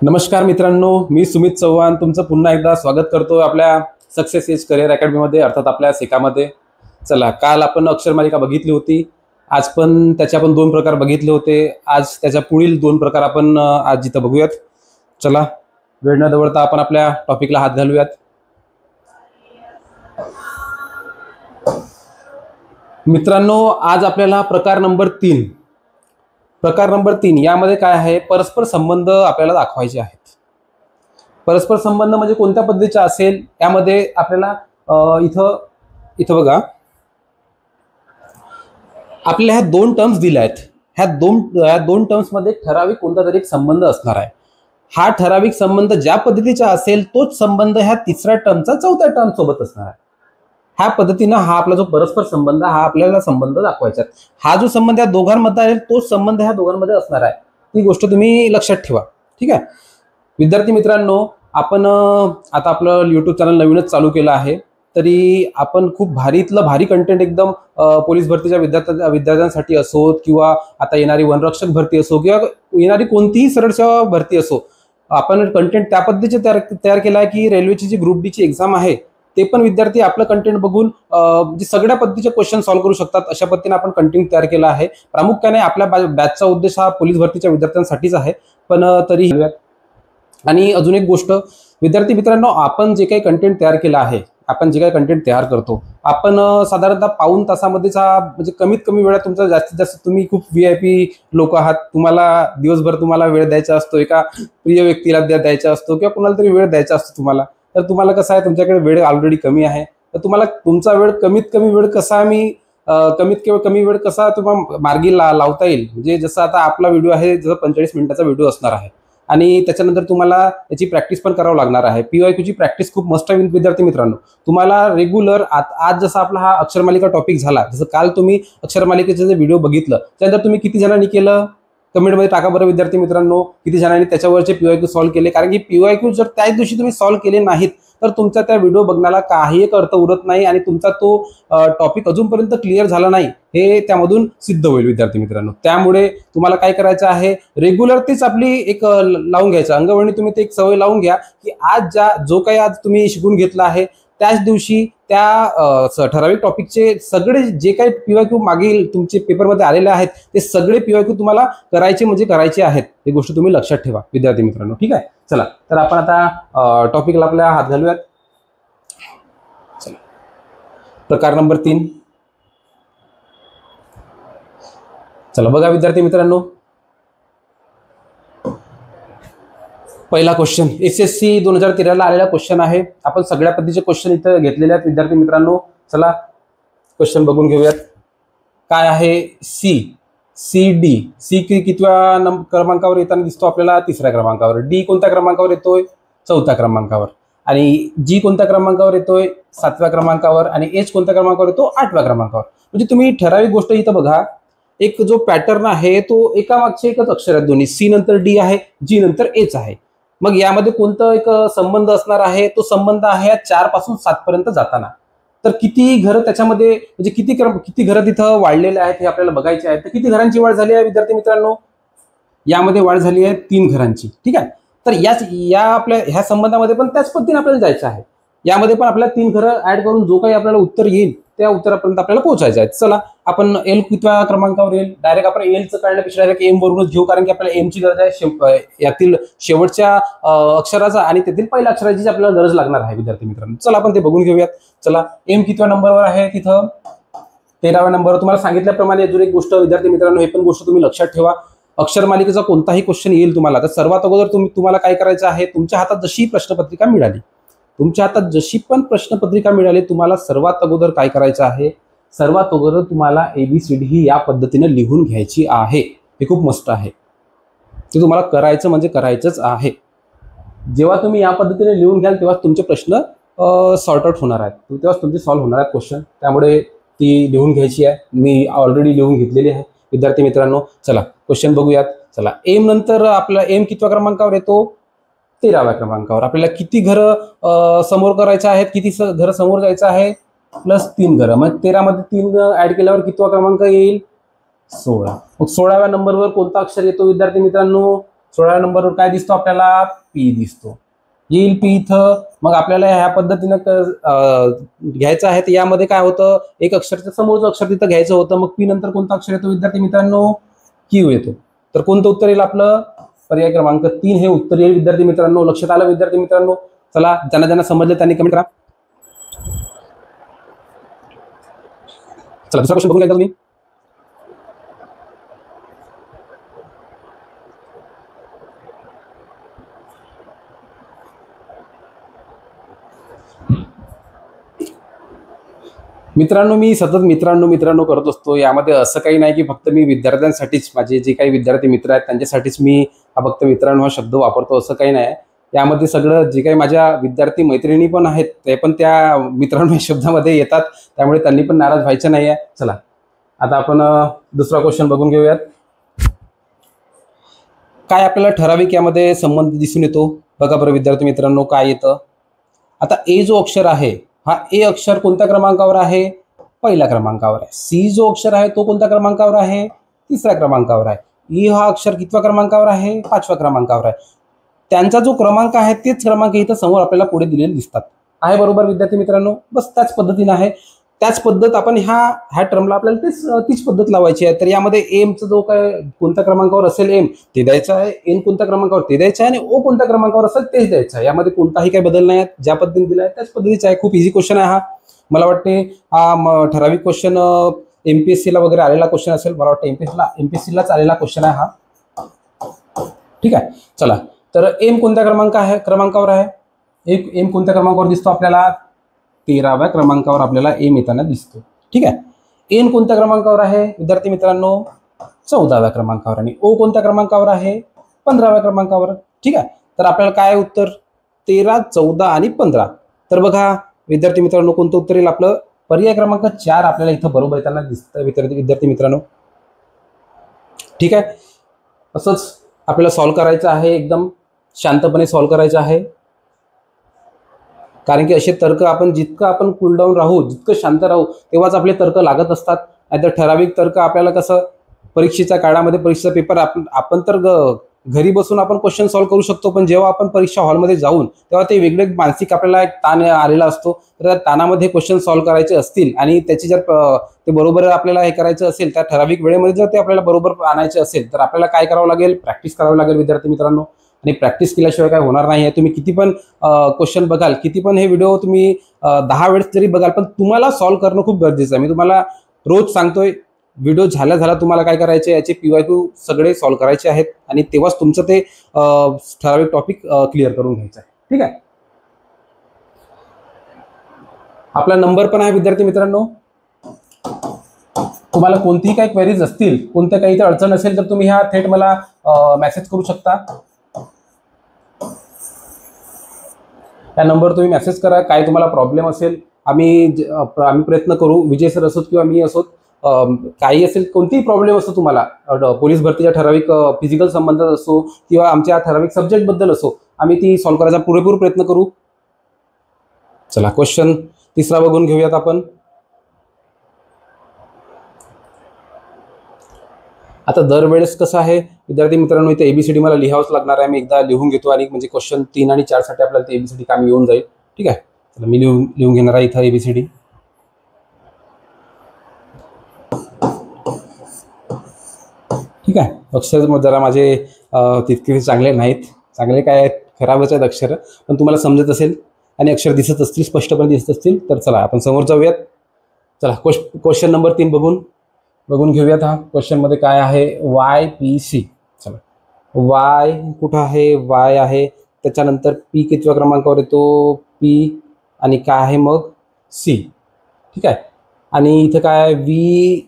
नमस्कार मित्रांनो, मी सुमित चव्हाण तुमचं पुन्हा एकदा स्वागत करतो आपल्या सक्सेस एज करिअर अकॅडमीमध्ये, अर्थात आपल्या सेकामध्ये. चला, काल आपण अक्षरमालिका बघितली होती. आज पण त्याचे आपण दोन प्रकार बघितले होते. आज त्याच्या पुढील दोन प्रकार आपण आज इथं बघूयात. चला, वेळ न दवडता आपण आपल्या टॉपिकला हात घालूयात. मित्रांनो, आज आपल्याला प्रकार नंबर 3 यामध्ये काय आहे, परस्पर संबंध आपल्याला दाखवायचे आहेत. परस्पर संबंध म्हणजे कोणत्या पद्धतीचा असेल, यामध्ये आपल्याला इथं बघा, आपल्याला ह्या दोन टर्म्स दिल्या आहेत. ह्या दोन टर्म्स मध्ये ठराविक कोणता तरी एक संबंध असणार आहे. हा ठराविक संबंध ज्या पद्धतीचा असेल तोच संबंध ह्या तिसऱ्या टर्मचा चौथ्या टर्म सोबत असणार आहे. ह्या पद्धतीनं हा आपला जो परस्पर संबंध, हा आपल्याला संबंध दाखवायचा आहे. हा जो संबंध या दोघांमध्ये आहे तोच संबंध ह्या दोघांमध्ये असणार आहे. ती गोष्ट तुम्ही लक्षात ठेवा. ठीक आहे विद्यार्थी मित्रांनो, आपण आता आपलं यूट्यूब चॅनल नवीनच चालू केलं आहे, तरी आपण खूप भारीतलं भारी कंटेंट एकदम पोलीस भरतीच्या विद्यार्थ्यांसाठी असो, किंवा आता येणारी वनरक्षक भरती असो, किंवा येणारी कोणतीही सरळ सेवा भरती असो, आपण कंटेंट त्या पद्धतीचे तयार केला आहे की रेल्वेची जी ग्रुप डी ची एक्झाम आहे ते पण विद्यार्थी आपलं कंटेंट बघून सगळ्या पद्धतीचे क्वेश्चन सॉल्व्ह करू शकतात, अशा पद्धतीने आपण कंटेंट तयार केला आहे. प्रामुख्याने आपल्या बॅचचा उद्देश हा पोलीस भरतीच्या विद्यार्थ्यांसाठीच आहे. पण तरी आणि अजून एक गोष्ट विद्यार्थी मित्रांनो, आपण जे काही कंटेंट तयार केला आहे, आपण जे काही कंटेंट तयार करतो, आपण साधारणतः पाऊण तासामध्येच म्हणजे कमीत कमी वेळात तुमचा जास्तीत जास्त, तुम्ही खूप VIP लोक आहात, तुम्हाला दिवसभर तुम्हाला वेळ द्यायचा असतो, एका प्रिय व्यक्तीला द्यायचा असतो, किंवा कोणाला तरी वेळ द्यायचा असतो तुम्हाला. तर तुम्हाला कसं आहे, तुमच्याकडे वेळ ऑलरेडी कमी आहे, तर तुम्हाला तुमचा वेळ कमीत कमी वेळ कसा तुम्हाला मार्गी लावता येईल. म्हणजे जसं आता आपला व्हिडिओ आहे, जसं 45 मिनिटाचा व्हिडिओ असणार आहे, आणि त्याच्यानंतर तुम्हाला त्याची प्रॅक्टिस पण करावं लागणार आहे. PYQ ची प्रॅक्टिस खूप मस्ट आहे विद्यार्थी मित्रांनो. तुम्हाला रेग्युलर आज जसा आपला हा अक्षरमालिका टॉपिक झाला, जसं काल तुम्ही अक्षरमालिकेचे जे व्हिडिओ बघितलं, त्यानंतर तुम्ही किती जणांनी केलं कमेंटमध्ये टाका बरं विद्यार्थी मित्रांनो, किती जणांनी त्याच्यावरचे PYQ सॉल्व्ह केले. कारण की PYQ जर त्याच दिवशी तुम्ही सॉल्व्ह केले नाहीत तर तुमचा त्या व्हिडिओ बघण्याला काही एक अर्थ उरत नाही, आणि तुमचा तो टॉपिक अजूनपर्यंत क्लिअर झाला नाही हे त्यामधून सिद्ध होईल विद्यार्थी मित्रांनो. त्यामुळे तुम्हाला काय करायचं आहे, रेग्युलर तेच आपली एक लावून घ्यायचं अंगवळणी, तुम्ही ते एक सवय लावून घ्या की आज जो काही आज तुम्ही शिकून घेतला आहे त्याच दिवशी त्या ठराविक टॉपिकचे सगळे जे काही PYQ मागील तुमचे पेपरमध्ये आलेले आहेत ते सगळे PYQ तुम्हाला करायचे म्हणजे करायचे आहेत. ही गोष्ट तुम्ही लक्षात ठेवा विद्यार्थी मित्रांनो. ठीक आहे, चला तर आपण आता टॉपिकला आपल्या हात घालूयात. चला, प्रकार नंबर 3. चला बघा विद्यार्थी मित्रांनो, पहिला क्वेश्चन SSC 2013 ला आलेला क्वेश्चन आहे. आपण सगळ्या पद्धतीचे क्वेश्चन इथं घेतलेले आहेत विद्यार्थी मित्रांनो. चला क्वेश्चन बघून घेऊयात. काय आहे C कितव्या क्रमांकावर येताना दिसतो आपल्याला? 3ऱ्या क्रमांकावर. D कोणत्या क्रमांकावर येतोय? 4थ्या क्रमांकावर. आणि G कोणत्या क्रमांकावर येतोय? 7व्या क्रमांकावर. आणि H कोणत्या क्रमांकावर येतो? 8व्या क्रमांकावर. म्हणजे तुम्ही ठराविक गोष्ट इथं बघा, एक जो पॅटर्न आहे तो एका मागचे एकच अक्षर आहेत दोन्ही. C नंतर D आहे, G नंतर H आहे. मग यामध्ये कोणतं एक संबंध असणार आहे? तो संबंध आहे 4 पासून 7 पर्यंत जाताना. तर किती घरं त्याच्यामध्ये, म्हणजे किती घरं तिथं वाढलेले आहेत हे आपल्याला बघायचे आहे. तर किती घरांची वाढ झाली आहे विद्यार्थी मित्रांनो? यामध्ये वाढ झाली आहे 3 घरांची. ठीक आहे, तर या आपल्या ह्या संबंधामध्ये पण त्याच पद्धतीने आपल्याला जायचं आहे. यामध्ये पण आपल्याला 3 घरं ऍड करून जो काही आपल्याला उत्तर येईल त्या उत्तरापर्यंत आपल्याला पोहोचायचं आहे. चला, आपण L कितव्या क्रमांकावर येईल? डायरेक्ट आपण L चं काढण्यापेक्षा डायरेक्ट M वरूनच घेऊ, कारण की आपल्याला M ची गरज आहे. यातील शेवटच्या अक्षराचा आणि त्यातील पहिल्या अक्षराची आपल्याला गरज लागणार आहे विद्यार्थी मित्रांनो. चला आपण ते बघून घेऊयात. चला, M कितव्या नंबरवर आहे? तिथं 13व्या नंबरवर. तुम्हाला सांगितल्याप्रमाणे अजून एक गोष्ट विद्यार्थी मित्रांनो, हे पण गोष्ट तुम्ही लक्षात ठेवा. अक्षरमालिकेचा कोणताही क्वेश्चन येईल तुम्हाला, तर सर्वात अगोदर तुम्हाला काय करायचं आहे, तुमच्या हातात जशी प्रश्नपत्रिका मिळाली, तुम्हाला सर्वात अगोदर काय करायचं आहे, सर्वात अगोदर तुम्हाला ABCD ही या पद्धतीने लिहून घ्यायची आहे. हे खूप मस्त आहे, ते तुम्हाला करायचं म्हणजे करायचंच आहे. जेव्हा तुम्ही या पद्धतीने लिहून घ्याल तेव्हा तुमचे प्रश्न सॉर्ट आउट होणार आहेत, तेव्हाच तुमचे सॉल्व्ह होणार आहेत क्वेश्चन. त्यामुळे ती लिहून घ्यायची आहे. मी ऑलरेडी लिहून घेतलेली आहे विद्यार्थी मित्रांनो. चला क्वेश्चन बघूयात. चला, M नंतर आपला M कितव्या क्रमांकावर येतो? 13व्या क्रमांकावर. आपल्याला किती घरं समोर करायचं आहेत, किती घरं समोर जायचं आहे? +3 घरं. मग 13 मध्ये 3 ऍड केल्यावर कितवा क्रमांक येईल? 16. मग 16व्या नंबरवर कोणता अक्षर येतो विद्यार्थी मित्रांनो? 16 नंबरवर काय दिसतो आपल्याला? पी दिसतो. येईल पी इथं. मग आपल्याला ह्या पद्धतीनं घ्यायचं आहे. तर यामध्ये काय होतं, एक अक्षरच्या समोरचं अक्षर तिथं घ्यायचं होतं. मग पी नंतर कोणतं अक्षर येतो विद्यार्थी मित्रांनो? क्यू येतो. तर कोणतं उत्तर येईल आपलं? पर्याय क्रमांक 3 हे उत्तर येईल विद्यार्थी मित्रांनो. लक्षात आलं विद्यार्थी मित्रांनो? चला, ज्यांना ज्यांना समजलं त्यांनी कमेंट करा. चला, दुसरा क्वेश्चन बघून घ्या तुम्ही. मित्रांनो, मी सतत मित्रांनो करत असतो. यामध्ये असं काही नाही की फक्त मी विद्यार्थ्यांसाठीच, माझे जे काही विद्यार्थी मित्र आहेत त्यांच्यासाठीच मी हा फक्त मित्रांनो हा शब्द वापरतो, असं काही नाही. यामध्ये सगळं जे काही माझ्या विद्यार्थी मैत्रिणी पण आहेत ते पण त्या मित्रांनो या शब्दामध्ये येतात, त्यामुळे त्यांनी पण नाराज व्हायचं नाही आहे. चला, आता आपण दुसरा क्वेश्चन बघून घेऊयात. काय आपल्याला ठराविक यामध्ये संबंध दिसून येतो? बघा बरं विद्यार्थी मित्रांनो, काय येतं. आता ए जो अक्षर आहे, हा ए अक्षर कोणत्या क्रमांकावर आहे? पहिल्या क्रमांकावर आहे. सी जो अक्षर आहे तो कोणत्या क्रमांकावर आहे? तिसऱ्या क्रमांकावर आहे. ई हा अक्षर कितव्या क्रमांकावर आहे? 5व्या क्रमांकावर आहे. त्यांचा जो क्रमांक आहे तेच क्रमांक इथं समोर आपल्याला पुढे दिलेले दिसतात. आहे बरोबर विद्यार्थी मित्रांनो? बस त्याच पद्धतीने आहे. त्याच पद्धत आपण ह्या टर्मला आपल्याला तीच पद्धत लावायची आहे. तर यामध्ये एमचा जो काय कोणत्या क्रमांकावर असेल एम ते द्यायचं आहे, एन कोणत्या क्रमांकावर ते द्यायचं आहे, आणि ओ कोणत्या क्रमांकावर असेल तेच द्यायचं आहे. यामध्ये कोणताही काही बदल नाही आहे. ज्या पद्धतीने दिला आहे त्याच पद्धतीचा आहे. खूप इझी क्वेश्चन आहे हा. मला वाटते हा ठराविक क्वेश्चन एमपीएससीला वगैरे आलेला क्वेश्चन असेल. मला वाटतं एमपीएससीलाच आलेला क्वेश्चन आहे हा. ठीक आहे. चला, तर एम कोणत्या क्रमांकावर आहे? एम कोणत्या क्रमांकावर दिसतो आपल्याला? 13व्या क्रमांकावर आपल्याला एम येताना दिसतो. ठीक आहे. एन कोणत्या क्रमांकावर आहे विद्यार्थी मित्रांनो? 14व्या क्रमांकावर. आणि ओ कोणत्या क्रमांकावर आहे? 15व्या क्रमांकावर. ठीक आहे. तर आपल्याला काय उत्तर? 13, 14 आणि 15. तर बघा विद्यार्थी मित्रांनो, कोणतं उत्तर येईल आपलं? पर्याय क्रमांक 4 आपल्याला इथं बरोबर येताना दिसतं विद्यार्थी मित्रांनो. ठीक आहे. असंच आपल्याला सॉल्व्ह करायचं आहे, एकदम शांतपणे सॉल्व्ह करायचं आहे. कारण की असे तर्क आपण जितकं आपण कूलडाऊन राहू, जितकं शांत राहू, तेव्हाच आपले तर्क लागत असतात. नाहीतर ठराविक तर्क आपल्याला कसं परीक्षेच्या काळामध्ये परीक्षेचा पेपर आपण तर घरी बसून आपण क्वेश्चन सॉल्व्ह करू शकतो, पण जेव्हा आपण परीक्षा हॉलमध्ये जाऊन तेव्हा ते वेगळे मानसिक आपल्याला एक ताण आलेला असतो. तर त्या ताणामध्ये क्वेश्चन सॉल्व्ह करायचे असतील आणि त्याची जर ते बरोबर आपल्याला हे करायचं असेल, त्या ठराविक वेळेमध्ये जर ते आपल्याला बरोबर आणायचे असेल तर आपल्याला काय करावं लागेल? प्रॅक्टिस करावी लागेल विद्यार्थी मित्रांनो. आणि प्रॅक्टिस केल्याशिवाय काय होणार नाही आहे. तुम्ही किती पण क्वेश्चन बघाल, किती पण हे व्हिडिओ तुम्ही 10 वेळेस जरी बघाल, पण तुम्हाला सॉल्व्ह करणं खूप गरजेचं आहे. मी तुम्हाला रोज सांगतोय, व्हिडिओ झाल्या तुम्हाला काय करायचे, याचे PYQ सगळे सॉल्व्ह करायचे आहेत आणि तेव्हाच तुमचं ते ठराविक टॉपिक क्लिअर करून घ्यायचं आहे. ठीक आहे. आपला नंबर पण आहे विद्यार्थी मित्रांनो. तुम्हाला कोणतीही काही क्वेरीज असतील, कोणत्या काही अडचण असेल, तर तुम्ही ह्या थेट मला मेसेज करू शकता. त्या नंबरवर तुम्ही मेसेज करा. काय तुम्हाला प्रॉब्लेम असेल, आम्ही प्रयत्न करू. विजय सर असोत किंवा मी असोत, काही असेल, कोणतीही प्रॉब्लेम असतो तुम्हाला, पोलीस भरतीच्या ठराविक फिजिकल संबंधात असो किंवा आमच्या ठराविक सब्जेक्टबद्दल असो, आम्ही ती सॉल्व्ह करायचा पुरेपूर प्रयत्न करू. चला, क्वेश्चन तिसरा बघून घेऊयात आपण. आता दरवेळेस कसं आहे विद्यार्थी मित्रांनो, इथे ABCD मला लिहावंच लागणार आहे. मी एकदा लिहून घेतो आणि म्हणजे क्वेश्चन 3 आणि 4 साठी आपल्याला ते ABCD काम येऊन जाईल. ठीक आहे. तर मी लिहून घेणार आहे इथं ABCD. ठीक आहे. अक्षर जरा माझे तितके चांगले नाहीत. चांगले काय आहेत, खराबच आहेत अक्षर, पण तुम्हाला समजत असेल आणि अक्षर दिसत असतील, स्पष्टपणे दिसत असतील. तर चला आपण समोर जाऊयात. चला, क्वेश्चन नंबर 3 बघून घेऊयात. हा क्वेश्चनमध्ये काय आहे? YPC. चला, वाय कुठं आहे? वाय आहे. त्याच्यानंतर पी कितव्या क्रमांकावर येतो? पी. आणि काय आहे मग? सी. ठीक आहे. आणि इथं काय? VS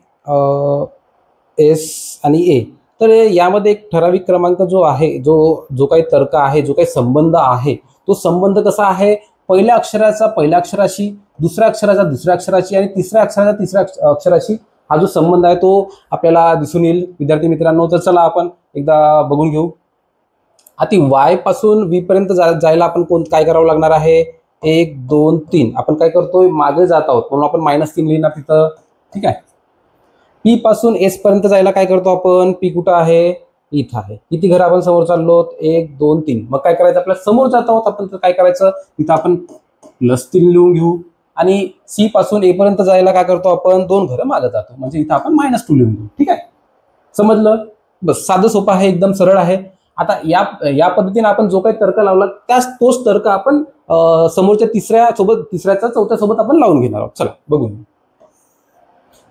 आणि ए. तर यामध्ये एक ठराविक क्रमांक जो आहे, जो काही तर्क आहे, जो काही संबंध आहे, तो संबंध कसा आहे? पहिल्या अक्षराचा पहिल्या अक्षराशी, दुसऱ्या अक्षराचा दुसऱ्या अक्षराशी आणि तिसऱ्या अक्षराचा तिसऱ्या अक्षराशी हा जो संबंध आहे तो आपल्याला दिसून येईल विद्यार्थी मित्रांनो. तर चला आपण एकदा बघून घेऊ. आता वाय पासून व्ही पर्यंत जायला आपण काय करावं लागणार आहे? 1 2 3. आपण काय करतोय? मागे जात आहोत, म्हणून आपण -3 लिहिणार तिथं. ठीक आहे. पी पासून एस पर्यंत जायला काय करतो आपण? पी कुठं आहे? इथं आहे. किती घरं आपण समोर चाललो? 1 2 3. मग काय करायचं? आपल्या समोर जात आहोत आपण, तर काय करायचं? इथं आपण +3 लिहून घेऊ आणि सी पासून ए पर्यंत जायला काय करतो आपण? 2 घरं मागे जातो, म्हणजे इथं आपण -2 लिहून घेऊ. ठीक आहे, समजलं? बस, साधं सोपं आहे, एकदम सरळ आहे. आता या पद्धतीने आपण जो काही तर्क लावला तोच तर्क आपण समोरच्या तिसऱ्याचा चौथ्या सोबत आपण लावून घेणार आहोत. चला बघून.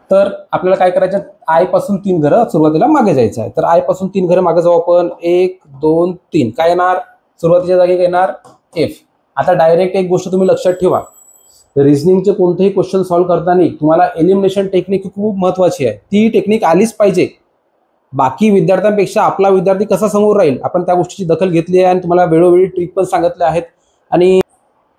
तर आपल्याला काय करायचं? आय पासून 3 घरं सुरुवातीला मागे जायचं आहे. तर आय पासून 3 घरं मागे जाऊ आपण. 1 2 3. काय येणार? सुरुवातीच्या जागी येणार एफ. आता डायरेक्ट एक गोष्ट तुम्ही लक्षात ठेवा, रिझनिंगचे कोणतेही क्वेश्चन सॉल्व्ह करताना तुम्हाला एलिमिनेशन टेक्निक खूप महत्वाची आहे. ती टेक्निक आलीच पाहिजे. बाकी विद्यार्थ्यांपेक्षा आपला विद्यार्थी कसा समोर राहील आपण त्या गोष्टीची दखल घेतली आहे आणि तुम्हाला वेळोवेळी ट्रिक पण सांगितले आहेत. आणि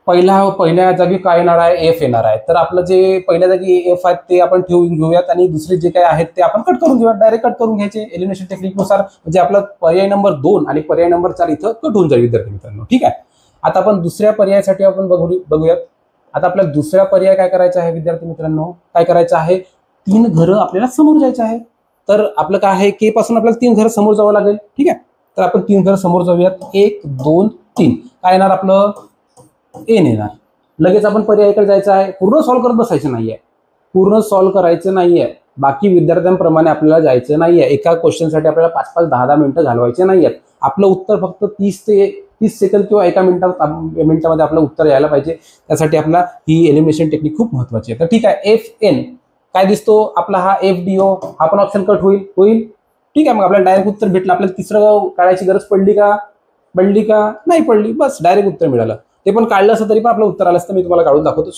पहिल्या जागी काय येणार आहे? एफ येणार आहे. तर आपलं जे पहिल्या जागी एफ आहेत ते आपण ठेवून घेऊयात आणि दुसरे जे काही आहेत ते आपण कट करून घेऊयात. डायरेक्ट कट करून घ्यायचे एलिमिनेशन टेक्निकनुसार, म्हणजे आपला पर्याय नंबर 2 आणि पर्याय नंबर 4 इथं कट होऊन जाईल विद्यार्थी मित्रांनो. ठीक आहे, आता आपण दुसऱ्या पर्यायासाठी आपण बघूयात. आता आपल्याला दुसरा पर्याय काय करायचा आहे विद्यार्थी मित्रांनो? काय करायचं आहे? 3 घरं आपल्याला समोर जायचं आहे. तर आपलं काय आहे? के पासून आपल्याला 3 घरं समोर जावं लागेल. ठीक आहे, तर आपण 3 घरं समोर जाऊयात. 1 2 3. काय येणार? आपलं एन येणार. लगेच आपण पर्यायाकडे जायचं आहे. पूर्ण सॉल्व्ह करत बसायचं नाहीये, पूर्ण सॉल्व्ह करायचं नाहीये. बाकी विद्यार्थ्यांप्रमाणे आपल्याला जायचं नाहीये. एका क्वेश्चनसाठी आपल्याला 5-5 10-10 मिनिटं घालवायचे नाहीयेत. आपलं उत्तर फक्त 30 सेकंद किंवा 1 मिनिटामध्ये आपलं उत्तर यायला पाहिजे. त्यासाठी आपला ही एलिमिनेशन टेक्निक खूप महत्वाची आहे. तर ठीक आहे, एफ एन काय दिसतो? आपला हा एफ डी ओ हा पण ऑप्शन कट होईल. ठीक आहे, मग आपल्याला डायरेक्ट उत्तर भेटलं. आपल्याला तिसरं काढायची गरज पडली का? नाही पडली. बस डायरेक्ट उत्तर मिळालं. ते पण काढलं असं तरी पण आपलं उत्तर आलं असतं. मी तुम्हाला काढून दाखवतोच.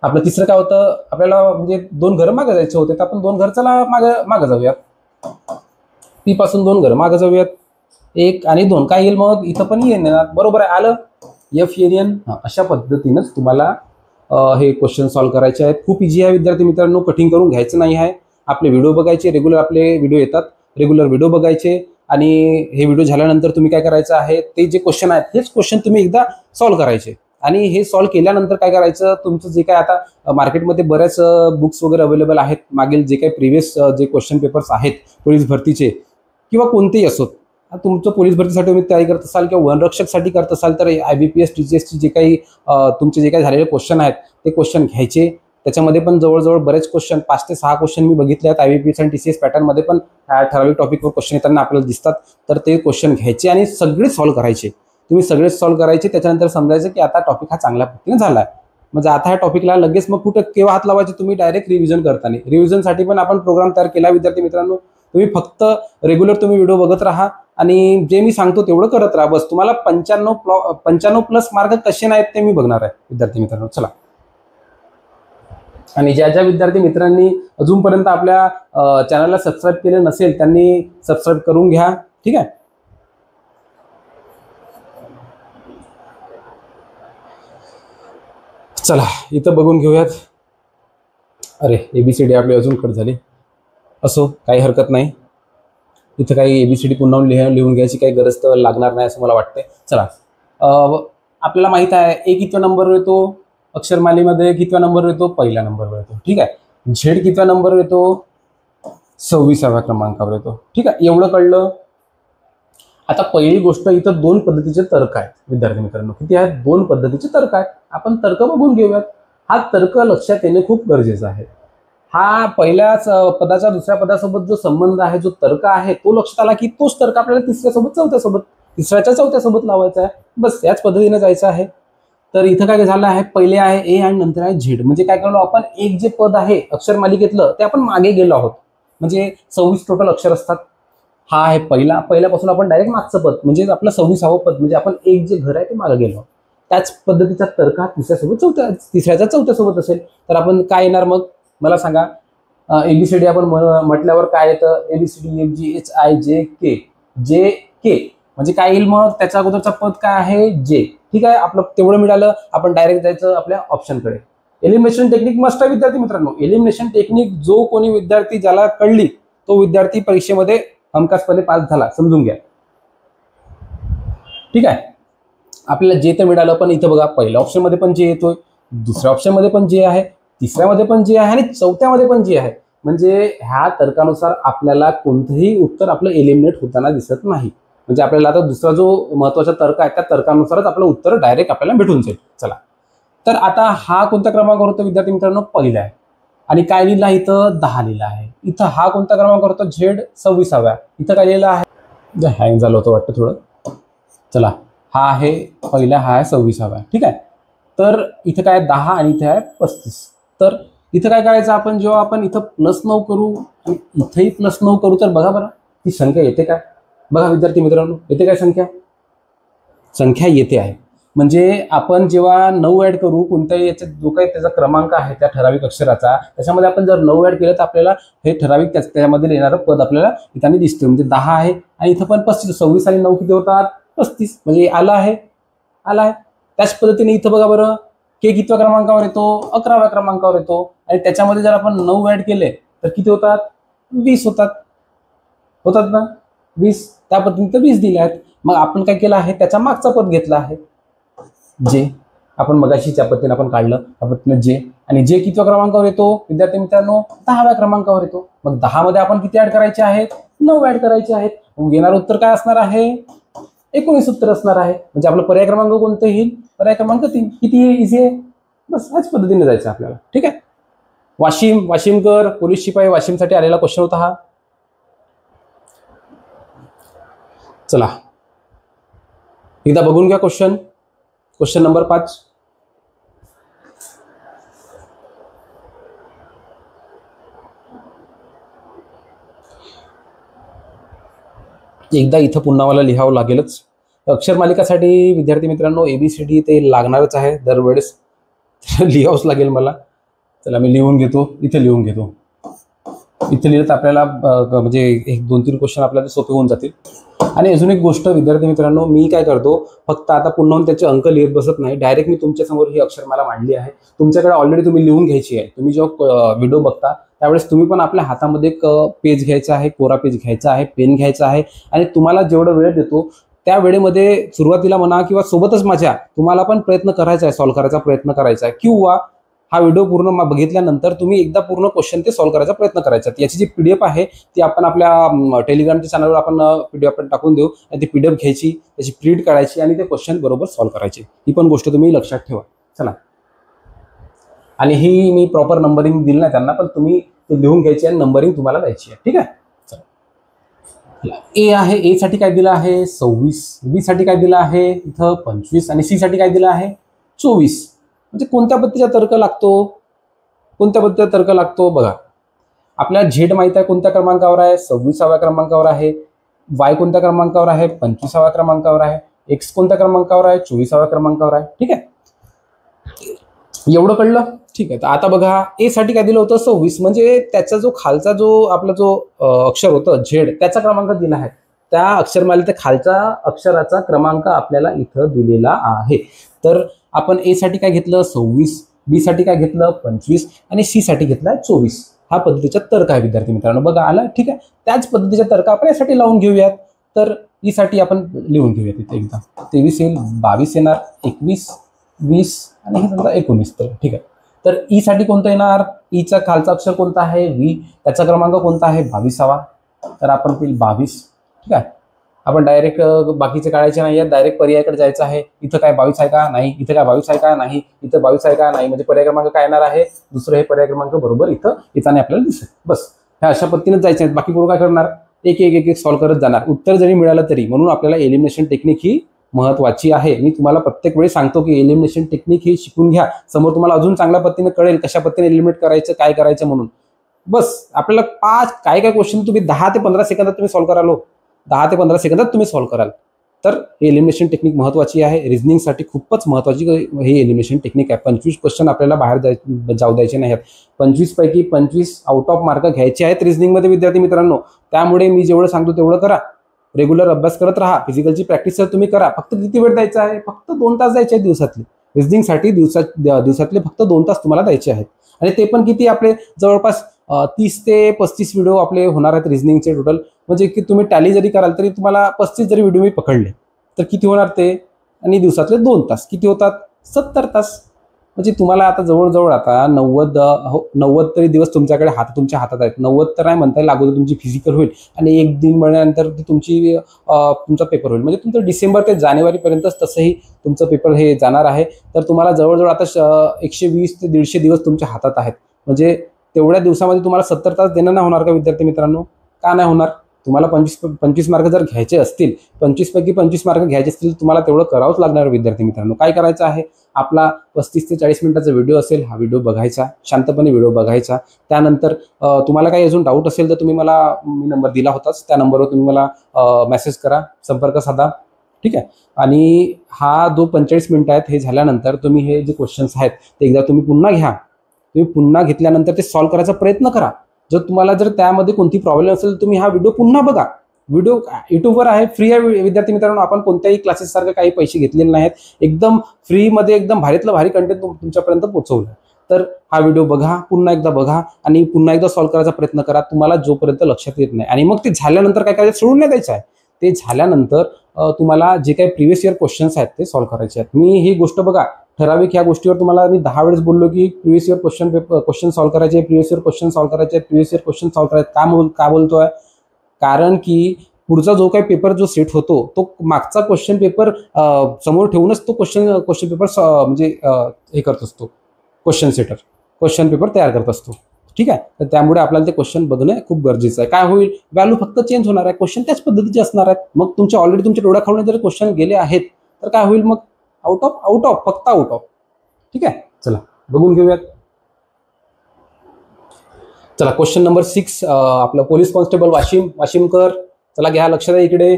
आपलं तिसरं काय होतं? आपल्याला म्हणजे 2 घरं मागे जायचे होते, तर आपण 2 घर चला मागे जाऊयात. पी पासून 2 घरं मागे जाऊयात. 1 आणि 2. काय येईल मग? इथं पण येणार. बरोबर आहे, आलं एफ एन. अशा पद्धतीनंच तुम्हाला हे क्वेश्चन सॉल्व्ह करायचे आहेत. खूप इझी आहे विद्यार्थी मित्रांनो, कठीण करून घ्यायचं नाही आहे. आपले व्हिडिओ बघायचे, रेग्युलर आपले व्हिडिओ येतात, रेग्युलर व्हिडिओ बघायचे आणि हे व्हिडिओ झाल्यानंतर तुम्ही काय करायचं आहे? ते जे क्वेश्चन आहेत तेच क्वेश्चन तुम्ही एकदा सॉल्व्ह करायचे आणि हे सॉल्व्ह केल्यानंतर काय करायचं? तुमचं जे काय आता मार्केटमध्ये बऱ्याच बुक्स वगैरे अवेलेबल आहेत, मागील जे काही प्रिव्हियस जे क्वेश्चन पेपर्स आहेत पोलीस भरतीचे किंवा कोणतेही असोत, तुमचं पोलीस भरतीसाठी तुम्ही तयारी करत असाल किंवा वनरक्षकसाठी करत असाल तर IBPS TGS जे काही तुमचे जे काही झालेले क्वेश्चन आहेत ते क्वेश्चन घ्यायचे. त्याच्यामध्ये पण जवळजवळ बरेच क्वेश्चन 5 ते 6 क्वेश्चन मी बघितले आहेत. IBPS आणि TCS पॅटर्नमध्ये पण ठराविक टॉपिकवर क्वेश्चन येताना आपल्याला दिसतात. तर ते क्वेश्चन घ्यायचे आणि सगळे सॉल्व्ह करायचे. तुम्ही सगळेच सॉल्व्ह करायचे. त्याच्यानंतर समजायचं की आता टॉपिक हा चांगल्या पद्धतीने झाला आहे. म्हणजे आता ह्या टॉपिकला लगेच मग केव्हा हात लावायचे? तुम्ही डायरेक्ट रिव्हिजन करताना. रिव्हिजनसाठी पण आपण प्रोग्राम तयार केला विद्यार्थी मित्रांनो. तुम्ही फक्त रेग्युलर तुम्ही व्हिडिओ बघत राहा आणि जे मी सांगतो तेवढं करत राहा. बस तुम्हाला 95+ मार्क कसे नाहीत ते मी बघणार आहे विद्यार्थी मित्रांनो. चला, आणि ज्या विद्यार्थी मित्रांनी अजूनपर्यंत आपल्या चॅनलला सबस्क्राईब केले नसेल त्यांनी सबस्क्राईब करून घ्या. ठीक आहे, चला इथं बघून घेऊयात. अरे ABCD आपली अजून कट झाली. असो, काही हरकत नाही. इथं काही ABCD पुन्हा लिहून घ्यायची काही गरज तर लागणार नाही असं मला वाटतंय. चला, आपल्याला माहित आहे A कितव्या नंबरवर येतो अक्षरमालेमध्ये? कितव्या नंबरवर येतो? पहिल्या नंबरवर येतो. ठीक आहे, झेड कितव्या नंबरवर येतो? 26व्या क्रमांकावर येतो. ठीक आहे, एवढं कळलं. आता पहिली गोष्ट, इथं 2 पद्धतीचे तर्क आहेत विद्यार्थी मित्रांनो. किती आहेत? 2 पद्धतीचे तर्क आहेत. आपण तर्क बघून घेऊयात. हा तर्क लक्षात येणे खूप गरजेचं आहे. हा पहिल्याच पदाचा दुसऱ्या पदासोबत जो संबंध आहे, जो तर्क आहे तो लक्षात आला की तोच तर्क आपल्याला तिसऱ्याच्या चौथ्यासोबत लावायचा आहे. बस याच पद्धतीने जायचं आहे. तर इथं काय झालं आहे? पहिले आहे ए आणि नंतर आहे झेड. म्हणजे काय करलो आपण? एक जे पद आहे अक्षर मालिकेतलं ते आपण मागे गेलो आहोत. म्हणजे 26 टोटल अक्षर असतात. हा आहे पहिल्यापासून आपण डायरेक्ट मागचं पद म्हणजे आपलं 26वं पद, म्हणजे आपण एक जे घर आहे ते मागे गेलो. त्याच पद्धतीचा तर्क हा तिसऱ्याच्या चौथ्यासोबत असेल तर आपण काय येणार मग? मला सांगा. ABCD आपण म्हटल्यावर काय येतं? ABCDFGHIJK. JK म्हणजे काय येईल मग? त्याच्या अगोदरचा पद काय आहे? जे. ठीक आहे, आपलं तेवढं मिळालं. आपण डायरेक्ट जायचं आपल्या ऑप्शनकडे. एलिमिनेशन टेक्निक मस्ट आहे विद्यार्थी मित्रांनो. एलिमिनेशन टेक्निक जो कोणी विद्यार्थी ज्याला कळली तो विद्यार्थी परीक्षेमध्ये हमखासपणे पास झाला, समजून घ्या. ठीक आहे, आपल्याला जे तर मिळालं. पण इथं बघा, पहिल्या ऑप्शनमध्ये पण जे येतोय, दुसऱ्या ऑप्शनमध्ये पण जे आहे, तिसऱ्यामध्ये पण जे आहे आणि चौथ्यामध्ये पण जे आहे. म्हणजे ह्या तर्कानुसार आपल्याला कोणतंही उत्तर आपलं एलिमिनेट होताना दिसत नाही. म्हणजे आपल्याला आता दुसरा जो महत्त्वाचा तर्क आहे त्या तर्कानुसारच आपलं उत्तर डायरेक्ट आपल्याला भेटून जाईल. चला, तर आता हा कोणत्या क्रमांकावर होतो विद्यार्थी मित्रांनो? पहिला आहे. आणि काय लिहिलं आहे इथं? 10 लिहिलं आहे. इथं हा कोणता क्रमांक होतो? झेड 26. इथं काय लिहिलं आहे? हँग झालं होतं वाटतं थोडं. चला, हा आहे पहिला, हा आहे 26. ठीक आहे. तर इथं काय 10 आणि इथे आहे 35. तर इथं काय करायचं आपण? जेव्हा आपण इथं +9 करू आणि इथंही +9 करू तर बघा बरं ती संख्या येते काय? बघा विद्यार्थी मित्रांनो, येते काय संख्या? संख्या येते आहे. म्हणजे आपण जेव्हा 9 ॲड करू कोणत्याही याच्यात जो काही त्याचा क्रमांक आहे त्या ठराविक अक्षराचा, त्याच्यामध्ये आपण जर 9 ॲड केलं तर आपल्याला हे ठराविक त्याच्यामध्ये येणारं पद आपल्याला इथं दिसतं. म्हणजे 10 आहे आणि इथं पण 35. 26 आणि 9 किती होतात? 35. म्हणजे आला आहे. त्याच पद्धतीने इथं बघा बरं, के कितव्या क्रमांकावर येतो? 11व्या क्रमांकावर येतो. आणि त्याच्यामध्ये जर आपण 9 ॲड केले तर किती होतात? 20 होतात ना? 20. त्या पद्धतीने 20 दिले आहेत. मग आपण काय केलं आहे? त्याचा मागचा पद घेतला आहे जे आपण मगाशी ज्या पद्धतीने आपण काढलं त्या पद्धतीने जे. आणि जे कितव्या क्रमांकावर येतो विद्यार्थी मित्रांनो? 10व्या क्रमांकावर येतो. मग 10 मध्ये आपण किती ऍड करायचे आहेत? 9 ऍड करायचे आहेत. मग येणारं उत्तर काय असणार आहे? 19 उत्तर असणार आहे. म्हणजे आपलं पर्याय क्रमांक कोणतं येईल? पर्याय क्रमांक 3. किती इझी आहे? बस ह्याच पद्धतीने जायचं आपल्याला. ठीक आहे. वाशिमकर पोलीस शिपाई वाशिमसाठी आलेला क्वेश्चन होता हा. चला, एकदा बघून घ्या क्वेश्चन. Question number 5. एकदा इथं पुन्हा मला लिहावं लागेलच. अक्षर मालिकासाठी विद्यार्थी मित्रांनो ABCD ते लागणारच आहे दरवेळेस. लिहावंच लागेल मला. चला, मी लिहून घेतो. इथे लिहून घेतो. इथे लिहिलं तर आपल्याला म्हणजे 1-2-3 क्वेश्चन आपल्याला सोपे होऊन जातील. आणि अजून एक गोष्ट विद्यार्थी मित्रांनो, मी काय करतो, फक्त आता पुन्हा त्याचे अंक लिहित बसत नाही. डायरेक्ट मी तुमच्यासमोर ही अक्षरमाला मांडली आहे. तुमच्याकडे ऑलरेडी तुम्ही लिहून घ्यायची आहे. तुम्ही जेव्हा व्हिडिओ बघता त्यावेळेस तुम्ही पण आपल्या हातामध्ये एक पेज घ्यायचा आहे, कोरा पेज घ्यायचा आहे, पेन घ्यायचा आहे. आणि तुम्हाला जेवढा वेळ देतो त्या वेळेमध्ये सुरुवातीला म्हणा किंवा सोबतच माझ्या तुम्हाला पण प्रयत्न करायचा आहे, सॉल्व्ह करायचा प्रयत्न करायचा आहे. किंवा हा व्हिडिओ पूर्ण बघितल्यानंतर तुम्ही एकदा पूर्ण क्वेश्चन ते सॉल्व्ह करायचा प्रयत्न करायचा. याची जी PDF आहे ती आपण आपल्या टेलिग्रामच्या चॅनलवर आपण PDF आपण टाकून देऊ. आणि ती PDF घ्यायची, त्याची प्रिंट काढायची आणि ते क्वेश्चन बरोबर सॉल्व्ह करायचे. ही पण गोष्ट तुम्ही लक्षात ठेवा. चला, आणि ही मी प्रॉपर नंबरिंग दिली नाही त्यांना, पण तुम्ही ते लिहून घ्यायची आणि नंबरिंग तुम्हाला द्यायची आहे. ठीक आहे. चला, ए आहे. ए साठी काय दिलं आहे? 26. बी साठी काय दिलं आहे? इथं 25. आणि सी साठी काय दिलं आहे? 24. म्हणजे कोणत्या पद्धतीचा तर्क लागतो? कोणत्या पद्धतीचा तर्क लागतो? बघा, आपल्याला झेड माहित आहे कोणत्या क्रमांकावर आहे? 26व्या क्रमांकावर आहे. वाय कोणत्या क्रमांकावर आहे? 25व्या क्रमांकावर आहे. एक्स कोणत्या क्रमांकावर आहे? 24व्या क्रमांकावर आहे. ठीक आहे. एवढं कळलं? ठीक आहे. तर आता बघा, ए साठी काय दिलं होतं? 26. म्हणजे त्याचा जो खालचा जो आपला जो अक्षर होतं झेड, त्याचा क्रमांक दिला आहे. त्या अक्षरमालेच्या खालच्या अक्षराचा क्रमांक आपल्याला इथं दिलेला आहे. तर आपण ए साठी काय घेतलं? 26. बी साठी काय घेतलं? 25. आणि सी साठी घेतलाय 24. हा पद्धतीचा तर्क आहे विद्यार्थी मित्रांनो. बघा, आला. ठीक आहे. त्याच पद्धतीचा तर्क आपण यासाठी लावून घेऊयात. तर ई साठी आपण लिहून घेऊयात इथे एकदा. 23 येईल, 22 येणार, 21, 20 आणि हे समजा 19. तर ठीक आहे. तर ई साठी कोणतं येणार? ईचा खालचा अक्षर कोणता आहे? व्ही. त्याचा क्रमांक कोणता आहे? 22वा. तर आपण पिल 22. ठीक आहे. आपण डायरेक्ट बाकीचे काढायचे नाही आहेत, डायरेक्ट पर्यायाकडे जायचं आहे. इथं काय 22 आहे का? नाही. इथं काय 22 आहे का? नाही. इथं 22 आहे का? नाही. म्हणजे पर्याय क्रमांक काय येणार आहे? दुसरं हे पर्याय क्रमांक बरोबर इथं येताना आपल्याला दिसेल. बस ह्या अशा पद्धतीने जायचे आहेत. बाकी पूर्ण काय करणार? एक एक एक सॉल्व्ह करत जाणार. उत्तर जरी मिळालं तरी. म्हणून आपल्याला एलिमिनेशन टेक्निक ही महत्वाची आहे. मी तुम्हाला प्रत्येक वेळी सांगतो की एलिमिनेशन टेक्निक ही शिकून घ्या. समोर तुम्हाला अजून चांगल्या पद्धतीने कळेल कशा पद्धतीने एलिमिनेट करायचं, काय करायचं म्हणून. बस आपल्याला काय क्वेश्चन तुम्ही 10 ते 15 सेकंदात तुम्ही सॉल्व्ह कराल. 10 ते 15 सेकंदात तुम्ही सॉल्व्ह कराल. तर एलिमिनेशन टेक्निक महत्वाची आहे. रिझनिंगसाठी खूपच महत्वाची ही एलिमिनेशन टेक्निक आहे. 25 क्वेश्चन आपल्याला बाहेर जाऊ द्यायचे नाहीत. 25 पैकी 25 आउट ऑफ मार्क घ्यायचे आहेत रिझनिंगमध्ये विद्यार्थी मित्रांनो. त्यामुळे मी जेवढं सांगतो तेवढं करा. रेग्युलर अभ्यास करत राहा. फिजिकलची प्रॅक्टिस तर तुम्ही करा. फक्त किती वेळ द्यायचा आहे? फक्त 2 तास द्यायचे आहेत दिवसातले. रिझनिंगसाठी दिवसातले फक्त 2 तास तुम्हाला द्यायचे आहेत. आणि ते पण किती? आपले जवळपास 30 ते 35 व्हिडिओ आपले होणार आहेत रिझनिंगचे टोटल. म्हणजे की तुम्ही टॅली जरी कराल तरी तुम्हाला 35 जरी व्हिडिओ मी पकडले तर किती होणार ते? आणि दिवसातले 2 तास किती होतात? 70 तास. म्हणजे तुम्हाला आता जवळजवळ आता 90 तरी दिवस तुमच्याकडे तुमच्या हातात आहेत. 90 तर नाही म्हणता येईल, अगोदर तुमची फिजिकल होईल आणि 1-1.5 महिन्यानंतर ती तुमचा पेपर होईल. म्हणजे तुमचं डिसेंबर ते जानेवारीपर्यंतच तसंही तुमचं पेपर हे जाणार आहे. तर तुम्हाला जवळजवळ आता 120 ते 150 दिवस तुमच्या हातात आहेत. म्हणजे तेवढ्या दिवसामध्ये तुम्हाला 70 तास देणं नाही होणार का विद्यार्थी मित्रांनो? का नाही होणार? तुम्हाला 25 मार्क जर घ्यायचे असतील, 25 पैकी 25 मार्क घ्यायचे असतील, तुम्हाला तेवढं करावंच लागणार विद्यार्थी मित्रांनो. काय करायचं आहे? आपला 35 ते 40 मिनिटाचा व्हिडिओ असेल, हा व्हिडिओ बघायचा, शांतपणे व्हिडिओ बघायचा. त्यानंतर तुम्हाला काही अजून डाऊट असेल तर मी नंबर दिला होताच, त्या नंबरवर तुम्ही मला मेसेज करा, संपर्क साधा. ठीक आहे. आणि हा जो 45 मिनिटं आहेत हे झाल्यानंतर तुम्ही हे जे क्वेश्चन्स आहेत ते एकदा तुम्ही पुन्हा घ्या. तुम्ही पुन्हा घेतल्यानंतर ते सॉल्व्ह करायचा प्रयत्न करा. जर त्यामध्ये कोणती प्रॉब्लेम असेल तुम्ही हा व्हिडिओ पुन्हा बघा. व्हिडिओ युट्यूबवर आहे, फ्री आहे विद्यार्थी मित्रांनो. आपण कोणत्याही क्लासेस सारखं काही पैसे घेतलेले नाहीत. एकदम फ्रीमध्ये एकदम भारीतलं भारी कंटेंट तुमच्यापर्यंत पोहोचवलं. तर हा व्हिडिओ बघा, पुन्हा एकदा बघा आणि पुन्हा एकदा सॉल्व्ह करायचा प्रयत्न करा, तुम्हाला जोपर्यंत लक्षात येत नाही. आणि मग ते झाल्यानंतर काय करायचं? सोडून नाही द्यायचं आहे. ते झाल्यानंतर तुम्हाला जे काही प्रिव्हियस इयर क्वेश्चन्स आहेत ते सॉल्व्ह करायचे आहेत. मी ही गोष्ट बघा, ठराविक ह्या गोष्टीवर तुम्हाला मी 10 वेळेस बोललो की प्रिव्हियस इयर क्वेश्चन सॉल्व्ह करायचे, प्रिव्हियस इयर क्वेश्चन सॉल्व्ह करायचे, प्रिव्हियस इयर क्वेश्चन सॉल्व्ह करायचे. का बोलतोय? कारण की पुढचा जो काही पेपर जो सेट होतो तो मागचा क्वेश्चन पेपर समोर ठेवूनच तो क्वेश्चन पेपर म्हणजे हे करत असतो. क्वेश्चन पेपर तयार करत असतो. ठीक आहे. तर त्यामुळे आपल्याला ते क्वेश्चन बघणं खूप गरजेचं आहे. काय होईल? व्हॅल्यू फक्त चेंज होणार आहे, क्वेश्चन त्याच पद्धतीचे असणार आहेत. मग ऑलरेडी तुमच्या डोळ्याखालून जर क्वेश्चन गेले आहेत तर काय होईल? मग आउट ऑफ. ठीक आहे. चला बघून घेऊयात. चला क्वेश्चन नंबर 6 आपलं पोलीस कॉन्स्टेबल वाशिमकर. चला घ्या, लक्ष द्या इकडे,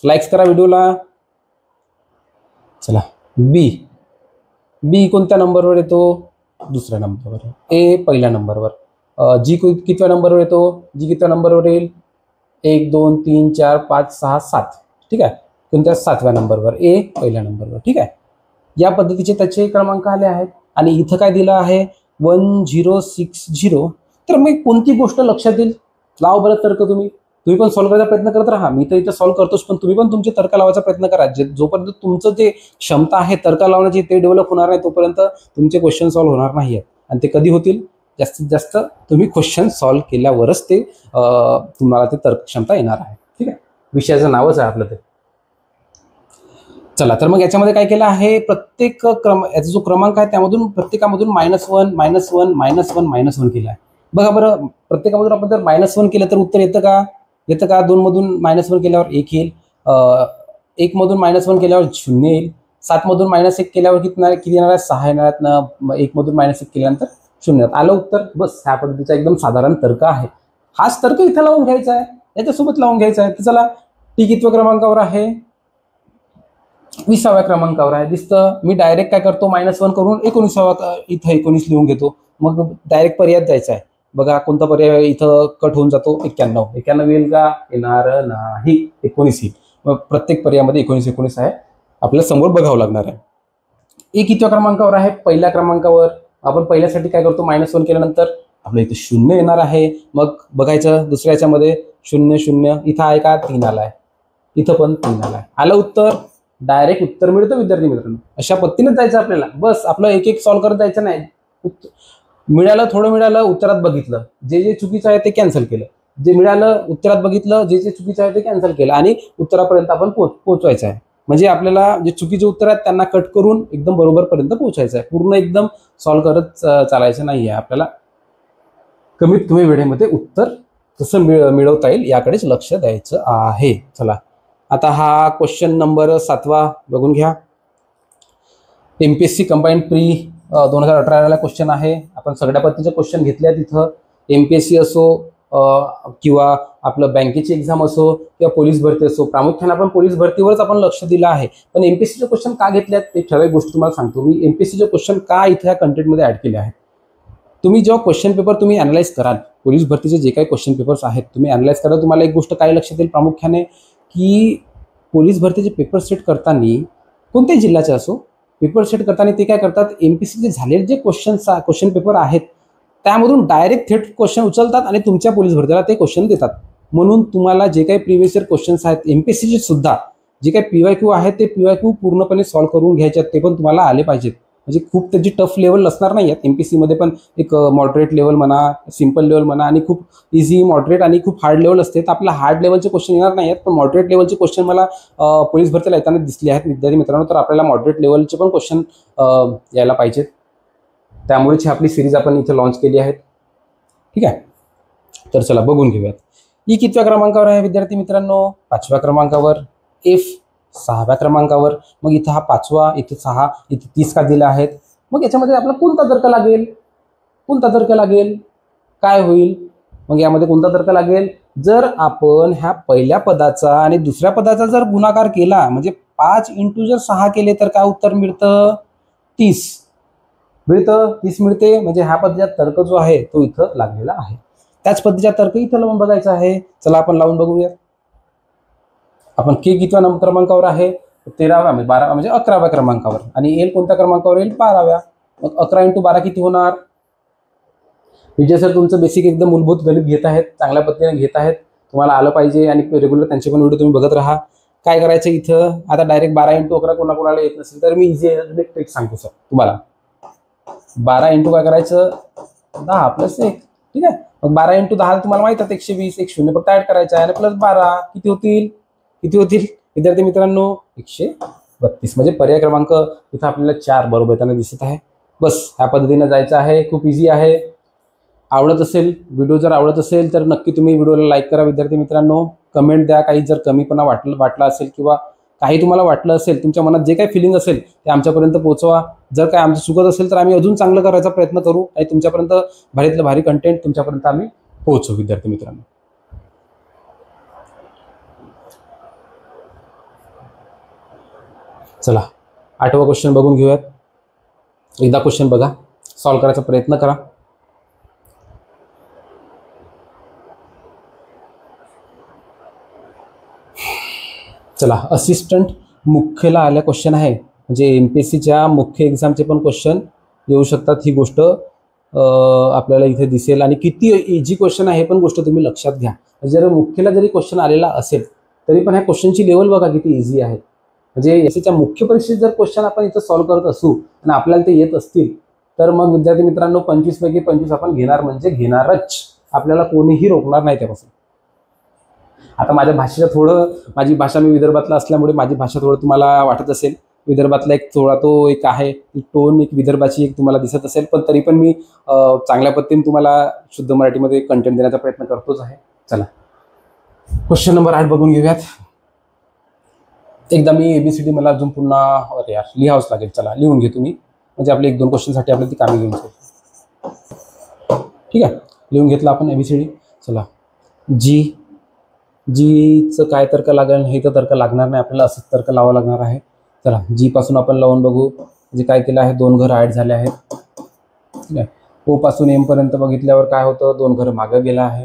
लाईक्स करा व्हिडिओला. चला बी कोणत्या नंबरवर येतो? दुसऱ्या नंबरवर. ए पहिल्या नंबरवर. जी कितव्या नंबरवर येतो? जी कितव्या नंबरवर येईल? 1 2 3 4 5 6 7. ठीक आहे. कोणत्या? 7व्या नंबरवर. ए पहिल्या नंबरवर. ठीक आहे. या पद्धतीचे त्याचे क्रमांक आले आहेत. आणि इथं काय दिलं आहे? 1060. तर मग कोणती गोष्ट लक्षात येईल? लाव बरं तर्क. तुम्ही पण सॉल्व्ह करायचा प्रयत्न करत राहा. मी तर इथं सॉल्व्ह करतोच, पण तुम्ही पण तुमचे तर्क लावायचा प्रयत्न करा. जोपर्यंत तुमचं जे क्षमता आहे तर्क लावण्याची ते डेव्हलप होणार नाही तोपर्यंत तुमचे क्वेश्चन सॉल्व्ह होणार नाही आहेत. आणि ते कधी होतील? जास्तीत जास्त तुम्ही क्वेश्चन सॉल्व्ह केल्यावरच ते तुम्हाला ते तर्क क्षमता येणार आहे. ठीक आहे. विषयाचं नावच आहे आपलं ते. चला तर मग याच्यामध्ये काय केलं आहे? प्रत्येक याचा जो क्रमांक आहे त्यामधून प्रत्येकामधून -1 केला आहे. बघा बरं, प्रत्येकामधून आपण जर -1 केलं तर उत्तर येतं का? 2 मधून -1 केल्यावर 1 येईल. 1 मधून -1 केल्यावर 0 येईल. 7 मधून -1 केल्यावर किती येणार आहे? 6 येणार आहेत. 1 मधून -1 केल्यानंतर 0 आलं उत्तर. बस ह्या पद्धतीचा एकदम साधारण तर्क आहे. हाच तर्क इथं लावून घ्यायचा आहे, याच्यासोबत लावून घ्यायचा आहे. तर चला, टी कितव्या क्रमांकावर आहे? 20व्या क्रमांकावर आहे. दिसतं. मी डायरेक्ट काय करतो? -1 करून 19 इथं 19 लिहून घेतो. मग डायरेक्ट पर्यायात जायचं आहे. बघा कोणता पर्याय इथं कट होऊन जातो? 91 येईल का? येणार नाही, 19 येईल. मग प्रत्येक पर्यायामध्ये 19 आहे, आपल्याला समोर बघावं लागणार आहे. ए कितव्या क्रमांकावर आहे? पहिल्या क्रमांकावर. आपण पहिल्यासाठी काय करतो? -1 केल्यानंतर आपलं इथं 0 येणार आहे. मग बघायचं दुसऱ्या याच्यामध्ये 0 इथं आहे का? 3 आलाय. इथं पण 3 आलाय. आलं उत्तर. डायरेक्ट उत्तर मिळतं विद्यार्थी मित्रांनो. अशा पद्धतीने जायचं आपल्याला. बस आपलं एक सॉल्व्ह करत जायचं नाही. थोडं मिळालं, उत्तरात बघितलं, जे चुकीचं आहे ते कॅन्सल केलं. जे मिळालं उत्तरात बघितलं, जे चुकीचं आहे ते कॅन्सल केलं आणि उत्तरापर्यंत आपण पोहोचवायचं आहे. म्हणजे आपल्याला जे चुकीचे उत्तर आहेत त्यांना कट करून एकदम बरोबरपर्यंत पोहोचायचं आहे. पूर्ण एकदम सॉल्व्ह करत चालायचं नाही आहे. आपल्याला कमीत कमी वेळेमध्ये उत्तर कसं मिळवता येईल याकडेच लक्ष द्यायचं आहे. चला आता हा क्वेश्चन नंबर 7 बघून घ्या. MPSC कंबाईंड प्री 2018 क्वेश्चन आहे. आपण सगळ्या पद्धतीचे क्वेश्चन घेतले आहेत तिथं. MPSC असो किंवा आपलं बँकेची एक्झाम असो किंवा पोलीस भरती असो, प्रामुख्याने आपण पोलीस भरतीवरच आपण लक्ष दिलं आहे. पण MPSCचे क्वेश्चन का घेतले आहेत ते ठराविक गोष्ट तुम्हाला सांगतो मी. MPSCचे क्वेश्चन का इथं या कंटेंटमध्ये ऍड केले आहेत? तुम्ही जेव्हा क्वेश्चन पेपर तुम्ही अनालाइज कराल, पोलीस भरतीचे जे काही क्वेश्चन पेपर्स आहेत तुम्ही अनालाइज कराल, तुम्हाला एक गोष्ट काय लक्षात येईल प्रामुख्याने, की पोलीस भरतीचे पेपर सेट करताना कोणत्याही जिल्ह्याचे असो, पेपर सेट करताना ते काय करतात? MPSCचे झालेले जे क्वेश्चन पेपर आहेत त्यामधून डायरेक्ट थेट क्वेश्चन उचलतात आणि तुमच्या पोलीस भरतीला ते क्वेश्चन देतात. म्हणून तुम्हाला जे काही प्रिव्हियस इयर क्वेश्चन्स आहेत MPSCचे सुद्धा जे काही PYQ आहेत ते PYQ पूर्णपणे सॉल्व्ह करून घ्यायचे आहेत, ते पण तुम्हाला आले पाहिजेत. म्हणजे खूप त्याची टफ लेवल असणार नाही आहेत. MPSC मध्ये पण एक मॉडरेट लेवल म्हणा, सिम्पल लेवल म्हणा आणि खूप इझी, मॉडरेट आणि खूप हार्ड लेवल असते. तर आपल्याला हार्ड लेवलचे क्वेश्चन येणार नाही आहेत, पण मॉडरेट लेवलचे क्वेश्चन मला पोलीस भरतीला येताना दिसले आहेत विद्यार्थी मित्रांनो. तर आपल्याला मॉडरेट लेवलचे पण क्वेश्चन यायला पाहिजेत. त्यामुळेच आपली सिरीज आपण इथे लॉन्च केली आहे. ठीक आहे, तर चला बघून घेऊयात. ई कितव्या क्रमांकावर आहे विद्यार्थी मित्रांनो? 5व्या क्रमांकावर. एफ 6व्या क्रमांकावर. मग इथं हा 5वा, इथे 6, इथे 30 का दिले आहेत. मग याच्यामध्ये आपला कोणता तर्क लागेल? कोणता तर्क लागेल? काय होईल? मग यामध्ये कोणता तर्क लागेल? जर आपण ह्या पहिल्या पदाचा आणि दुसऱ्या पदाचा जर गुणाकार केला, म्हणजे 5 × जर 6 केले तर काय उत्तर मिळतं? 30 मिळतं. 30 मिळते. म्हणजे ह्या पद्धतीचा तर्क जो आहे तो इथं लागलेला आहे. त्याच पद्धतीचा तर्क इथं लावून बघायचा आहे. चला आपण लावून बघूया. आपण के कितव्या क्रमांकावर आहे? 13व्या, 12 म्हणजे 11व्या क्रमांकावर. आणि एल कोणत्या क्रमांकावर येईल? 12व्या. मग 11 × 12 किती होणार? विजय सर तुमचं बेसिक एकदम मूलभूत गणित घेत आहेत, चांगल्या पद्धतीने घेत आहेत. तुम्हाला आलं पाहिजे आणि रेग्युलर त्यांचे पण व्हिडिओ तुम्ही बघत राहा. काय करायचं इथं? आता डायरेक्ट 12 × 11 कोणाकोणाला येत नसेल तर मी इझी एक ट्रिक सांगतो सर तुम्हाला. 12 × काय करायचं? 10 + 1. ठीक आहे. मग 12 × 10 तुम्हाला माहित आहे 120. एक शून्य फक्त ऍड करायचा आहे आणि +12 किती होतील? किती होतील विद्यार्थी मित्रांनो? 132. म्हणजे पर्याय क्रमांक इथं आपल्याला 4 बरोबर येताना दिसत आहे. बस ह्या पद्धतीने जायचं आहे. खूप इझी आहे. आवडत असेल व्हिडिओ, जर आवडत असेल तर नक्की तुम्ही व्हिडिओला लाईक करा विद्यार्थी मित्रांनो. कमेंट द्या. काही जर कमीपणा वाटला असेल किंवा काही तुम्हाला वाटलं असेल, तुमच्या मनात जे काही फिलिंग असेल ते आमच्यापर्यंत पोहोचवा. जर काय आमचं चुकत असेल तर आम्ही अजून चांगलं करायचा प्रयत्न करू आणि तुमच्यापर्यंत भारीतलं भारी कंटेंट तुमच्यापर्यंत आम्ही पोहोचू विद्यार्थी मित्रांनो. चला 8वा क्वेश्चन बघून घेऊयात. एकदा क्वेश्चन बघा, सॉल्व्ह करायचा प्रयत्न करा. चला, असिस्टंट मुख्यला आल्या क्वेश्चन आहे. म्हणजे MPSCच्या मुख्य एक्झामचे पण क्वेश्चन येऊ शकतात. ही गोष्ट आपल्याला इथे दिसेल. आणि किती इझी क्वेश्चन आहे हे पण गोष्ट तुम्ही लक्षात घ्या. जर मुख्यला जरी क्वेश्चन आलेला असेल तरी पण ह्या क्वेश्चनची लेवल बघा किती इझी आहे. म्हणजे याच्या मुख्य परीक्षेत जर क्वेश्चन आपण इथं सॉल्व्ह करत असू आणि आपल्याला ते येत असतील तर मग विद्यार्थी मित्रांनो 25 पैकी 25 आपण घेणार म्हणजे घेणारच. आपल्याला कोणीही रोखणार नाही त्यापासून. आता माझ्या भाषेचं थोडं, माझी भाषा मी विदर्भातला असल्यामुळे माझी भाषा थोडं तुम्हाला वाटत असेल. विदर्भातला एक थोडा तो एक आहे टोन, एक विदर्भाची एक तुम्हाला दिसत असेल, पण तरी पण मी चांगल्या पद्धतीने तुम्हाला शुद्ध मराठीमध्ये कंटेंट देण्याचा प्रयत्न करतोच आहे. चला क्वेश्चन नंबर 8 बघून घेऊयात. एकदा मी ABCD मला अजून पुन्हा यार लिहावंच लागेल. चला लिहून घे तुम्ही, म्हणजे आपले 1-2 क्वेश्चनसाठी आपल्याला ती कामे घेऊन जाईल. ठीक आहे, लिहून घेतलं आपण ABCD. चला जीचं काय तर्क लागेल? हे तर तर्क लागणार नाही आपल्याला, असंच तर्क लावावं लागणार आहे. चला जी पासून आपण लावून बघू. म्हणजे काय केलं आहे? 2 घरं ॲड झाले आहेत. ठीक आहे. O पासून M पर्यंत बघितल्यावर काय होतं? 2 घरं मागं गेलं आहे.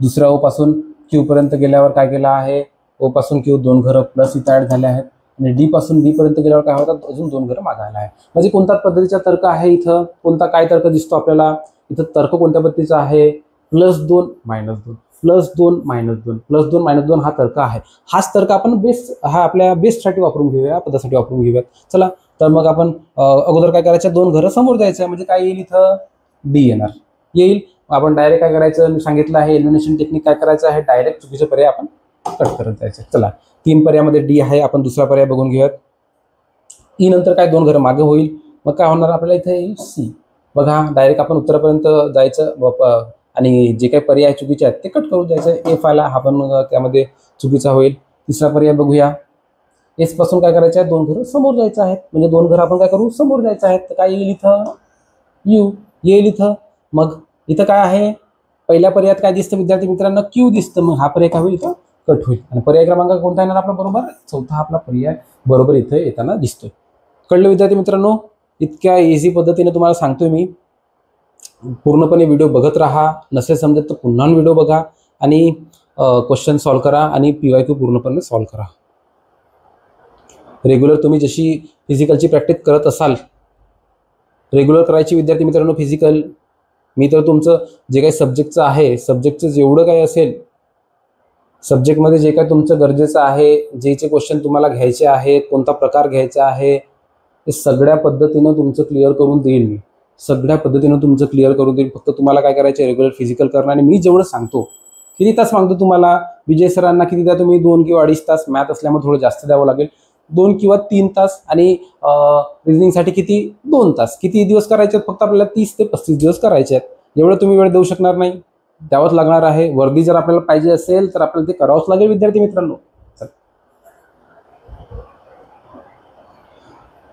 दुसऱ्या O पासून Q पर्यंत गेल्यावर काय केलं आहे? O पासून Q 2 घरं प्लस इथं ॲड झाले आहेत. आणि D पासून B पर्यंत गेल्यावर काय होतात? अजून 2 घरं मागायला आहे. म्हणजे कोणत्या पद्धतीचा तर्क आहे इथं? कोणता काय तर्क दिसतो आपल्याला इथं? तर्क कोणत्या पद्धतीचा आहे? +2 -2 +2 -2 +2 -2 हा तर्क आहे. हाच तर्क आपण हा आपल्या बेस्टसाठी वापरून घेऊया, पदासाठी वापरून घेऊयात. चला तर मग आपण अगोदर काय करायचं? 2 घरं समोर जायचं म्हणजे काय येईल इथं? D येईल. आपण डायरेक्ट काय करायचं? मी सांगितलं आहे एलिमिनेशन टेक्निक. काय करायचं आहे? डायरेक्ट चुकीचे पर्याय आपण कट करत जायचं. चला 3 पर्यायामध्ये D आहे. आपण दुसरा पर्याय बघून घेऊयात. E नंतर काय? 2 घरं मागे होईल. मग काय होणार आपल्याला इथे? येईल C. बघा डायरेक्ट आपण उत्तरापर्यंत जायचं आणि जे काही पर्याय चुकीचे आहेत ते कट करून द्यायचं. F आला हा पण त्यामध्ये चुकीचा होईल. तिसरा पर्याय बघूया. S पासून काय करायचं आहे? 2 घरं समोर जायचं आहेत. म्हणजे 2 घरं आपण काय करू? समोर जायचं आहेत. तर काय येईल इथं? U येईल इथं. मग इथं काय आहे? पहिल्या पर्यायात काय दिसतं विद्यार्थी मित्रांनो? Q दिसतं. मग हा पर्याय काय होईल? इथं कट होईल. आणि पर्याय क्रमांक कोणता येणार आपला? बरोबर 4था आपला पर्याय बरोबर इथं येताना दिसतोय. कळलं विद्यार्थी मित्रांनो? इतक्या इझी पद्धतीने तुम्हाला सांगतोय मी. पूर्णपणे व्हिडिओ बघत राहा. नसेल समजत तर पुन्हा व्हिडिओ बघा आणि क्वेश्चन सॉल्व्ह करा आणि PYQ पूर्णपणे सॉल्व्ह करा. रेग्युलर तुम्ही जशी फिजिकलची प्रॅक्टिस करत असाल, रेग्युलर करायची विद्यार्थी मित्रांनो फिजिकल. मी तर तुमचं जे काही सब्जेक्टचं आहे, सब्जेक्टचं जेवढं काही असेल, सब्जेक्टमध्ये जे काही तुमचं गरजेचं आहे, जे क्वेश्चन तुम्हाला घ्यायचे आहेत, कोणता प्रकार घ्यायचा आहे, ते सगळ्या पद्धतीनं तुमचं क्लिअर करून देईल मी, सगळ्या पद्धतीनं तुमचं क्लिअर करून देईल. फक्त तुम्हाला काय करायचं आहे, रेग्युलर फिजिकल करणं. आणि मी जेवढं सांगतो, किती तास सांगतो तुम्हाला, विजय सरांना किती द्या तुम्ही, 2 किंवा 2.5 तास. मॅथ असल्यामुळे थोडं जास्त द्यावं लागेल, 2 किंवा 3 तास. आणि रिझनिंगसाठी किती, 2 तास. किती दिवस करायचे आहेत, फक्त आपल्याला 30 ते 35 दिवस करायचे आहेत. एवढं तुम्ही वेळ देऊ शकणार नाही, द्यावंच लागणार आहे. वर्दी जर आपल्याला पाहिजे असेल तर आपल्याला ते करावंच लागेल विद्यार्थी मित्रांनो.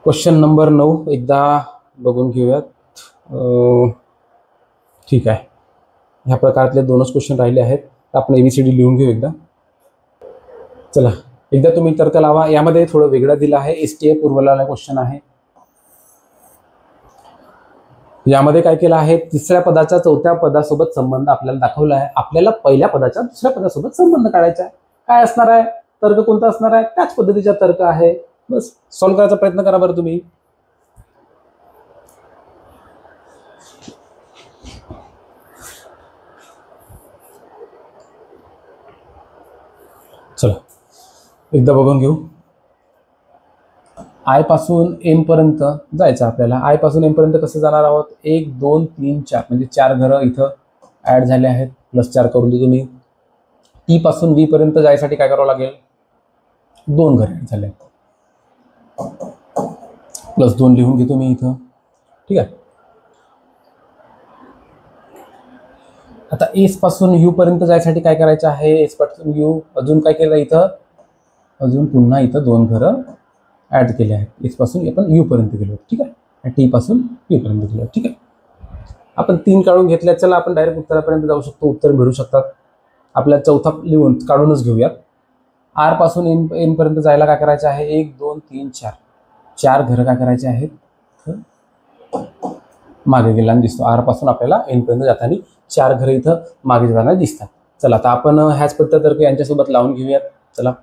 क्वेश्चन नंबर 9 एकदा बघून घेऊयात. ठीक आहे, ह्या प्रकारातले 2च क्वेश्चन राहिले आहेत. आपण ABCD लिहून घेऊ एकदा. चला एकदा तुम्ही तर्क लावा. यामध्ये थोडं वेगळं दिलं आहे, STA पूर्वला क्वेश्चन आहे. यामध्ये काय केलं आहे, तिसऱ्या पदाचा चौथ्या पदासोबत संबंध आपल्याला दाखवला आहे. आपल्याला पहिल्या पदाचा दुसऱ्या पदासोबत संबंध काढायचा आहे. काय असणार आहे, तर्क कोणता असणार आहे, त्याच पद्धतीचा तर्क आहे. बस सॉल्व्ह करायचा प्रयत्न करा बरं तुम्ही. चला एकदा बघून घेऊ. I पासून M पर्यंत जायचं आपल्याला. I पासून M पर्यंत कसं जाणार आहोत, 1 2 3 4 म्हणजे 4 घरं इथं ऍड झाले आहेत. +4 करून दे तुम्ही. T पासून V पर्यंत जायसाठी काय करावं लागेल, 2 घरं ऍड झाले आहेत. +2 लिहून घेतो मी इथं. ठीक आहे. आता S पासून U पर्यंत जायसाठी काय करायचं आहे, S पासून U अजून काय केलं इथं, अजून पुन्हा इथं 2 घरं ऍड केले आहेत. S पासून आपण U पर्यंत गेलो. ठीक आहे. T पासून P पर्यंत गेलो. ठीक आहे. आपण 3 काढून घेतल्या. चला आपण डायरेक्ट उत्तरापर्यंत जाऊ शकतो, उत्तर मिळू शकतात. आपल्याला चौथा लिहून काढूनच घेऊयात. R पासून N पर्यंत जायला काय करायचं आहे, 1 2 3 4 4 घरं काय करायचे आहेत, मागे गेल्याने दिसतो. R पासून आपल्याला N पर्यंत जाताना 4 घरं इथं मागे जाताना दिसतात. चला आता आपण ह्याच पद्धत यांच्यासोबत लावून घेऊयात. चला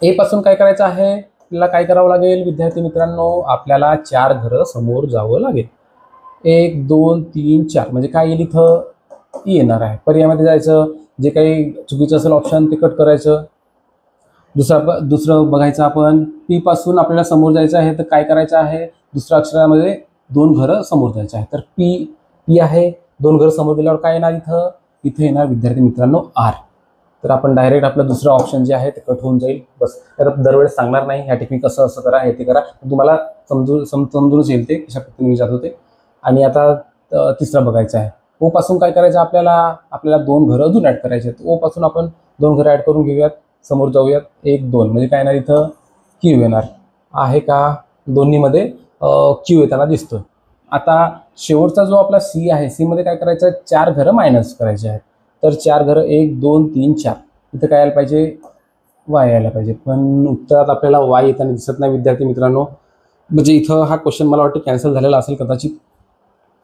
A पासून काय करायचं आहे, आपल्याला काय करावं लागेल विद्यार्थी मित्रांनो, आपल्याला 4 घरं समोर जावं लागेल. 1 2 3 4 म्हणजे काय येईल इथं, E येणार आहे. पर्यायामध्ये जायचं, जे काही चुकीचं असेल ऑप्शन ते कट करायचं. दुसरं बघायचं आपण. P पासून आपल्याला समोर जायचं आहे तर काय करायचं आहे, दुसऱ्या अक्षरामध्ये 2 घरं समोर जायचं आहे. तर P आहे, 2 घरं समोर गेल्यावर काय येणार इथं, इथे येणार विद्यार्थी मित्रांनो R. तर आपण डायरेक्ट आपलं दुसरं ऑप्शन जे आहे ते कट होऊन जाईल. बस त्यात दरवेळेस सांगणार नाही ह्या टेक्निक कसं असं करा, हे ते करा, तुम्हाला समजूनच येईल ते कशा पद्धतीने मी जात होते. आणि आता तिसरं बघायचं आहे. O पासून काय करायचं आपल्याला 2 घरं अजून ऍड करायचे आहेत. O पासून आपण 2 घरं ऍड करून घेऊयात, समोर जाऊयात. 1 2 म्हणजे काय येणार इथं, Q येणार आहे का, दोन्हीमध्ये Q येताना दिसतोय. आता शेवटचा जो आपला C आहे, C मध्ये काय करायचं, 4 घरं मायनस करायचे आहेत. तर 4 घरं 1 2 3 4 इथं काय यायला पाहिजे, Y यायला पाहिजे. पण उत्तरात आपल्याला Y येताना दिसत नाही विद्यार्थी मित्रांनो. म्हणजे इथं हा क्वेश्चन मला वाटतं कॅन्सल झालेला असेल कदाचित.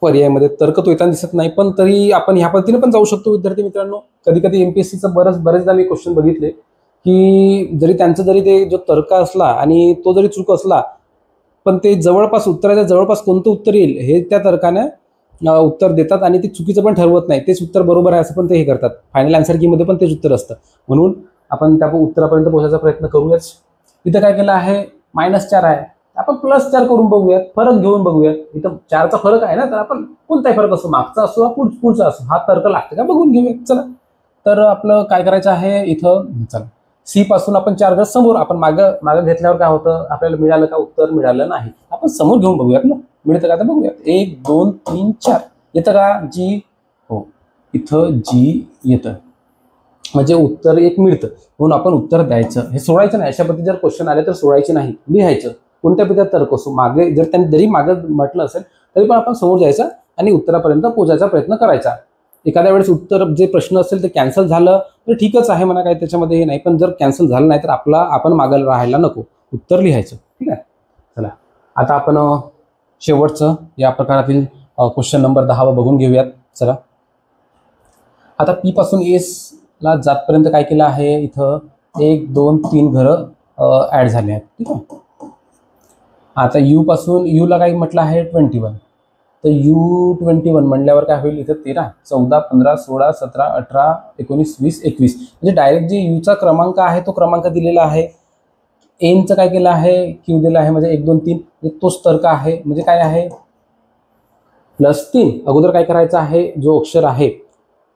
पर्यायामध्ये तर्क तो येताना दिसत नाही, पण तरी आपण ह्या पद्धतीने पण जाऊ शकतो विद्यार्थी मित्रांनो. कधी कधी MPSCचं बरेचदा मी क्वेश्चन बघितले की जरी ते जो तर्क असला आणि तो जरी चूक असला, पण ते जवळपास उत्तराच्या जवळपास कोणतं उत्तर येईल हे त्या तर्काने उत्तर देतात आणि ते चुकीचं पण ठरवत नाही, तेच उत्तर बरोबर आहे असं पण ते हे करतात. फायनल आन्सर कीमध्ये पण तेच उत्तर असतं. म्हणून आपण त्या उत्तरापर्यंत पोहोचायचा प्रयत्न करूयाच. इथं काय केलं आहे, -4 आहे, आपण +4 करून बघूयात, फरक घेऊन बघूयात. इथं 4चा फरक आहे ना, तर आपण कोणताही फरक असो, मागचा असो पुढचा असो, हा तर्क लागते का बघून घेऊयात. चला तर आपलं काय करायचं आहे इथं, चला C पासून आपण 4 घरं समोर, आपण मागं घेतल्यावर काय होतं, आपल्याला मिळालं का, उत्तर मिळालं नाही. आपण समोर घेऊन बघूयात ना, मिळतं का तर बघूयात. 1 2 3 4 येतं का, G, हो इथं G येतं, म्हणजे उत्तर एक मिळतं. म्हणून आपण उत्तर द्यायचं, हे सोडायचं नाही. अशा पद्धतीने जर क्वेश्चन आले तर सोडायचे नाही, लिहायचं. कोणत्या पद्धतीत तर्क असो, मागे जर त्यांनी जरी मागं म्हटलं असेल तरी पण आपण समोर जायचं आणि उत्तरापर्यंत पोहोचायचा प्रयत्न करायचा. एखाद्या वेळेस उत्तर जे प्रश्न असेल ते कॅन्सल झालं तर ठीकच आहे म्हणा, काही त्याच्यामध्ये हे नाही. पण जर कॅन्सल झालं नाही तर आपण मागे राहायला नको, उत्तर लिहायचं. ठीक आहे. चला आता आपण शेवटचं या प्रकारातील क्वेश्चन नंबर 10 बघून घेऊयात. चला आता P पासून S ला जातपर्यंत काय केलं आहे, इथं 1 2 3 घरं ऍड झाले आहेत. ठीक आहे. आता U पासून U ला काय म्हटलं आहे 21, तर U21 म्हणल्यावर काय होईल, इथं 13 14 15 16 17 18 19 20 21 म्हणजे डायरेक्ट जे U चा क्रमांक आहे तो क्रमांक दिलेला आहे. एनचं काय केलं आहे, क्यू दिलं आहे म्हणजे 1 2 3 तोच तर्क आहे. म्हणजे काय आहे +3. अगोदर काय करायचं आहे, जो अक्षर आहे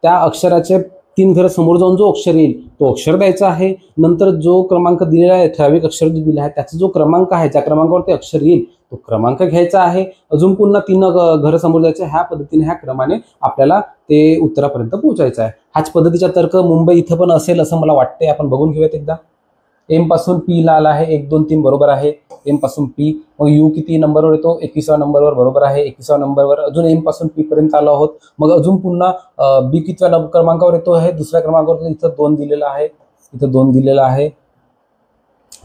त्या अक्षराचे 3 घरं समोर जाऊन जो अक्षर येईल तो अक्षर द्यायचा आहे. नंतर जो क्रमांक दिलेला आहे, ठराविक अक्षर जे दिलं आहे त्याचा जो क्रमांक आहे, ज्या क्रमांकावर ते अक्षर येईल तो क्रमांक घ्यायचा आहे. अजून पुन्हा 3 घरं समोर जायचे. ह्या पद्धतीने ह्या क्रमाने आपल्याला ते उत्तरापर्यंत पोहोचायचं आहे. हाच पद्धतीचा तर्क मुंबई इथं पण असेल असं मला वाटतंय. आपण बघून घेऊयात एकदा. एम पासून पी ला आला आहे, 1 2 3 बरोबर आहे. एम पासून पी, मग यू किती नंबरवर येतो, 21व्या नंबरवर बरोबर आहे. 21व्या नंबरवर अजून एम पासून पी पर्यंत आलो आहोत. मग अजून पुन्हा बी कितव्या क्रमांकावर येतो आहे, दुसऱ्या क्रमांकावर. इथं 2 दिलेला आहे, इथं 2 दिलेला आहे.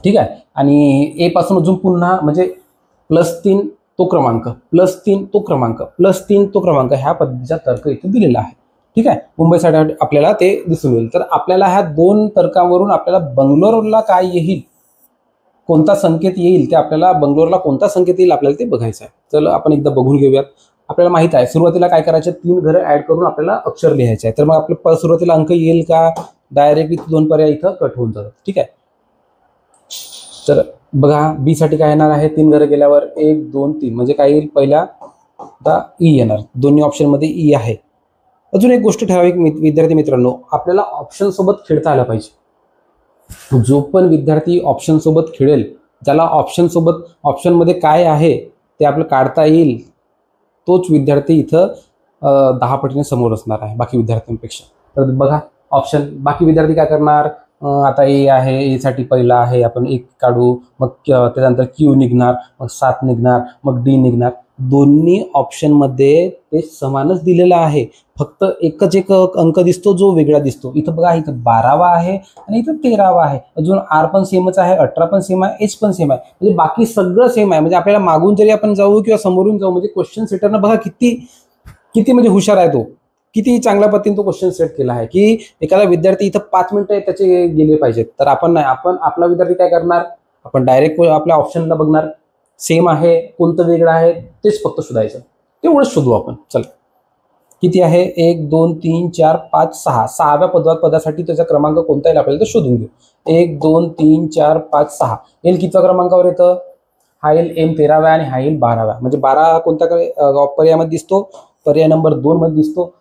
ठीक आहे. आणि ए पासून अजून पुन्हा म्हणजे +3 तो क्रमांक, +3 तो क्रमांक, +3 तो क्रमांक, ह्या पद्धतीचा तर्क इथे दिलेला आहे. ठीक आहे. मुंबईसाठी आपल्याला ते दिसून येईल. तर आपल्याला ह्या 2 तर्कावरून आपल्याला बंगलोरला काय येईल, कोणता संकेत येईल, ते आपल्याला बंगलोरला कोणता संकेत येईल आपल्याला ते बघायचं आहे. चला आपण एकदा बघून घेऊयात. आपल्याला माहित आहे सुरुवातीला काय करायचं, 3 घरं ऍड करून आपल्याला अक्षर लिहायचे आहे. तर मग आपल्या सुरुवातीला अंक येईल का, डायरेक्टली 2 पर्याय इथं कट होऊन जातात. ठीक आहे. तर बघा बी साठी काय येणार आहे, 3 घरं गेल्यावर 1 2 3 म्हणजे काय येईल, पहिला आता ई येणार. दोन्ही ऑप्शन मध्ये ई आहे. अजून एक गोष्ट ठराविक विद्यार्थी मित्रांनो, आपल्याला ऑप्शन सोबत खेळता आलं पाहिजे. जो पण विद्यार्थी ऑप्शन सोबत खेळेल, ज्याला ऑप्शन मध्ये काय आहे ते आपलं काढता येईल, तोच विद्यार्थी इथं 10 पटीने समोर असणार आहे बाकी विद्यार्थ्यांपेक्षा. तर बघा ऑप्शन, बाकी विद्यार्थी काय करणार, आता ए आहे, ए साठी पहिला आहे, आपण 1 काढू, मग त्यानंतर क्यू निघणार, मग 7 निघणार, मग डी निघणार. दोन्ही ऑप्शनमध्ये ते समानच दिलेलं आहे, फक्त एकच एक अंक दिसतो जो वेगळा दिसतो. इथं बघा, इथं 12वा आहे आणि इथं 13वा आहे. अजून आर पण सेमच आहे, 18 पण सेम आहे, एच पण सेम आहे. म्हणजे बाकी सगळं सेम आहे. म्हणजे आपल्याला मागून जरी आपण जाऊ किंवा समोरून जाऊ, म्हणजे क्वेश्चन सेटरनं बघा किती म्हणजे हुशार आहे तो, किती चांगल्या पद्धतीने तो क्वेश्चन सेट केला आहे की एखादा विद्यार्थी इथं 5 मिनिटं त्याचे गेले पाहिजेत. तर आपण नाही, आपण आपला विद्यार्थी काय करणार, आपण डायरेक्ट आपल्या ऑप्शनला बघणार, सेम आहे कोणतं वेगळं आहे तेच फक्त शोधायचं. तेवढंच शोधू आपण. चला किती आहे, 1 2 3 4 5 6, 6व्या पदासाठी त्याचा क्रमांक कोणता येईल आपल्याला तर शोधून घेऊ. 1 2 3 4 5 6 येईल कितव्या क्रमांकावर येतं, हा येईल एम 13व्या आणि हा येईल 12व्या. म्हणजे 12 कोणत्या पर्यायामध्ये दिसतो, पर्याय नंबर 2 मध्ये दिसतो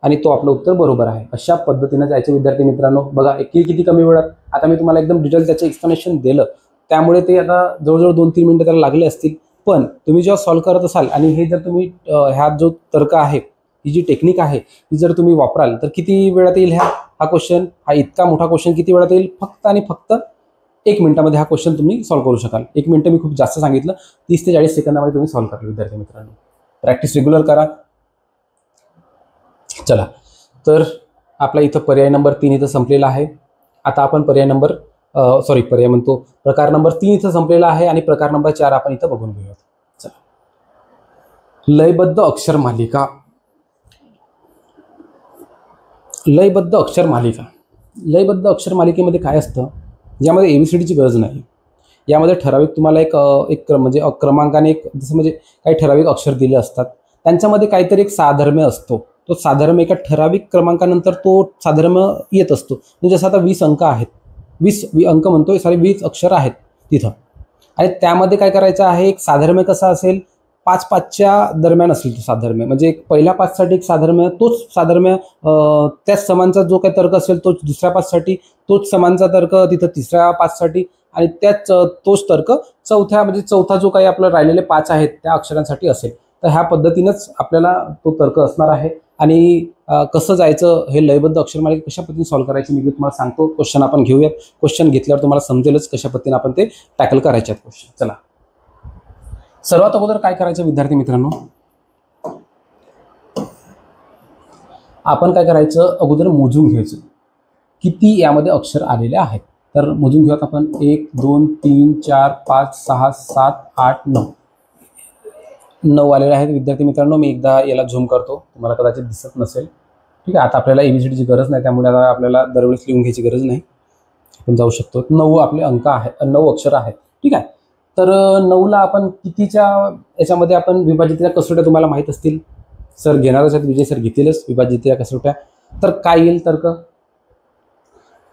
आणि तो आपलं उत्तर बरोबर आहे. अशा पद्धतीने जायचे विद्यार्थी मित्रांनो. बघा किती कमी वेळात, आता मी तुम्हाला एकदम डिटेल त्याचं एक्सप्लेनेशन दिलं, त्यामुळे ते आता जवळजवळ 2-3 मिनिटं त्याला लागले असतील. पण तुम्ही जेव्हा सॉल्व्ह करत असाल आणि हे जर तुम्ही ह्या जो तर्क आहे, ही जी टेक्निक आहे ही जर तुम्ही वापराल तर किती वेळात येईल हा क्वेश्चन, हा इतका मोठा क्वेश्चन किती वेळात येईल, फक्त आणि फक्त 1 मिनिटामध्ये हा क्वेश्चन तुम्ही सॉल्व्ह करू शकाल. 1 मिनिट मी खूप जास्त सांगितलं, 30 ते 40 सेकंदामध्ये तुम्ही सॉल्व्ह कराल विद्यार्थी मित्रांनो. प्रॅक्टिस रेग्युलर करा. चला, तर आपला इथं पर्याय नंबर 3 इथं संपलेला आहे. आता आपण पर्याय म्हणतो प्रकार नंबर 3 इथं संपलेला आहे आणि प्रकार नंबर 4 आपण इथं बघून घेऊयात. चला, लयबद्ध अक्षर मालिका. लयबद्ध अक्षर मालिकेमध्ये काय असतं, यामध्ये एबीसीडीची गरज नाही. यामध्ये ठराविक तुम्हाला एक म्हणजे क्रमांकाने एक जसं म्हणजे काही ठराविक अक्षर दिले असतात, त्यांच्यामध्ये काहीतरी एक साधर्म्य असतो. तो साधर्म्य एका ठराविक क्रमांकानंतर तो साधर्म्य येत असतो. म्हणजे जसं आता 20 अंक आहेत, 20 अंक म्हणतोय, 20 अक्षर आहेत तिथं, आणि त्यामध्ये काय करायचं आहे, एक साधर्म्य कसा असेल, 5-5च्या दरम्यान असेल तो साधर्म्य. म्हणजे एक पहिल्या 5 साठी एक साधर्म्य, तोच साधर्म्य त्याच समानचा जो काही तर्क असेल तोच दुसऱ्या 5 साठी, तोच समानचा तर्क तिथं तिसऱ्या 5 साठी, आणि त्याच तोच तर्क चौथा जो काही आपलं राहिलेले 5 आहेत त्या अक्षरांसाठी असेल. तर ह्या पद्धतीनंच आपल्याला तो तर्क असणार आहे. आणि कसं जायचं, हे लयबद्ध अक्षर मालिका कशा पद्धतीने सॉल्व्ह करायची मी तुम्हाला सांगतो. क्वेश्चन आपण घेऊयात. क्वेश्चन घेतल्यावर तुम्हाला समजेलच कशा पद्धतीने आपण ते टॅकल करायचे आहेत क्वेश्चन. चला, सर्वात अगोदर काय करायचं विद्यार्थी मित्रांनो, आपण काय करायचं, अगोदर मोजून घ्यायचं किती यामध्ये अक्षर आलेले आहेत. तर मोजून घेऊयात आपण. 1 2 3 4 5 6 7 8 9 आलेले आहेत विद्यार्थी मित्रांनो. मी एकदा याला झूम करतो, तुम्हाला कदाचित दिसत नसेल. ठीक आहे. आता आपल्याला एबीसीडीची गरज नाही, त्यामुळे आता आपल्याला दरवेळेस लिहून घ्यायची गरज नाही, आपण जाऊ शकतो. 9 आपले अंक आहेत, 9 अक्षर आहेत. ठीक आहे. तर 9ला आपण कितीच्या याच्यामध्ये आपण विभाजित कसोट्या तुम्हाला माहीत असतील, सर घेणारच आहेत, विजय सर घेतीलच विभाजित कसोट्या. तर काय येईल तर्क,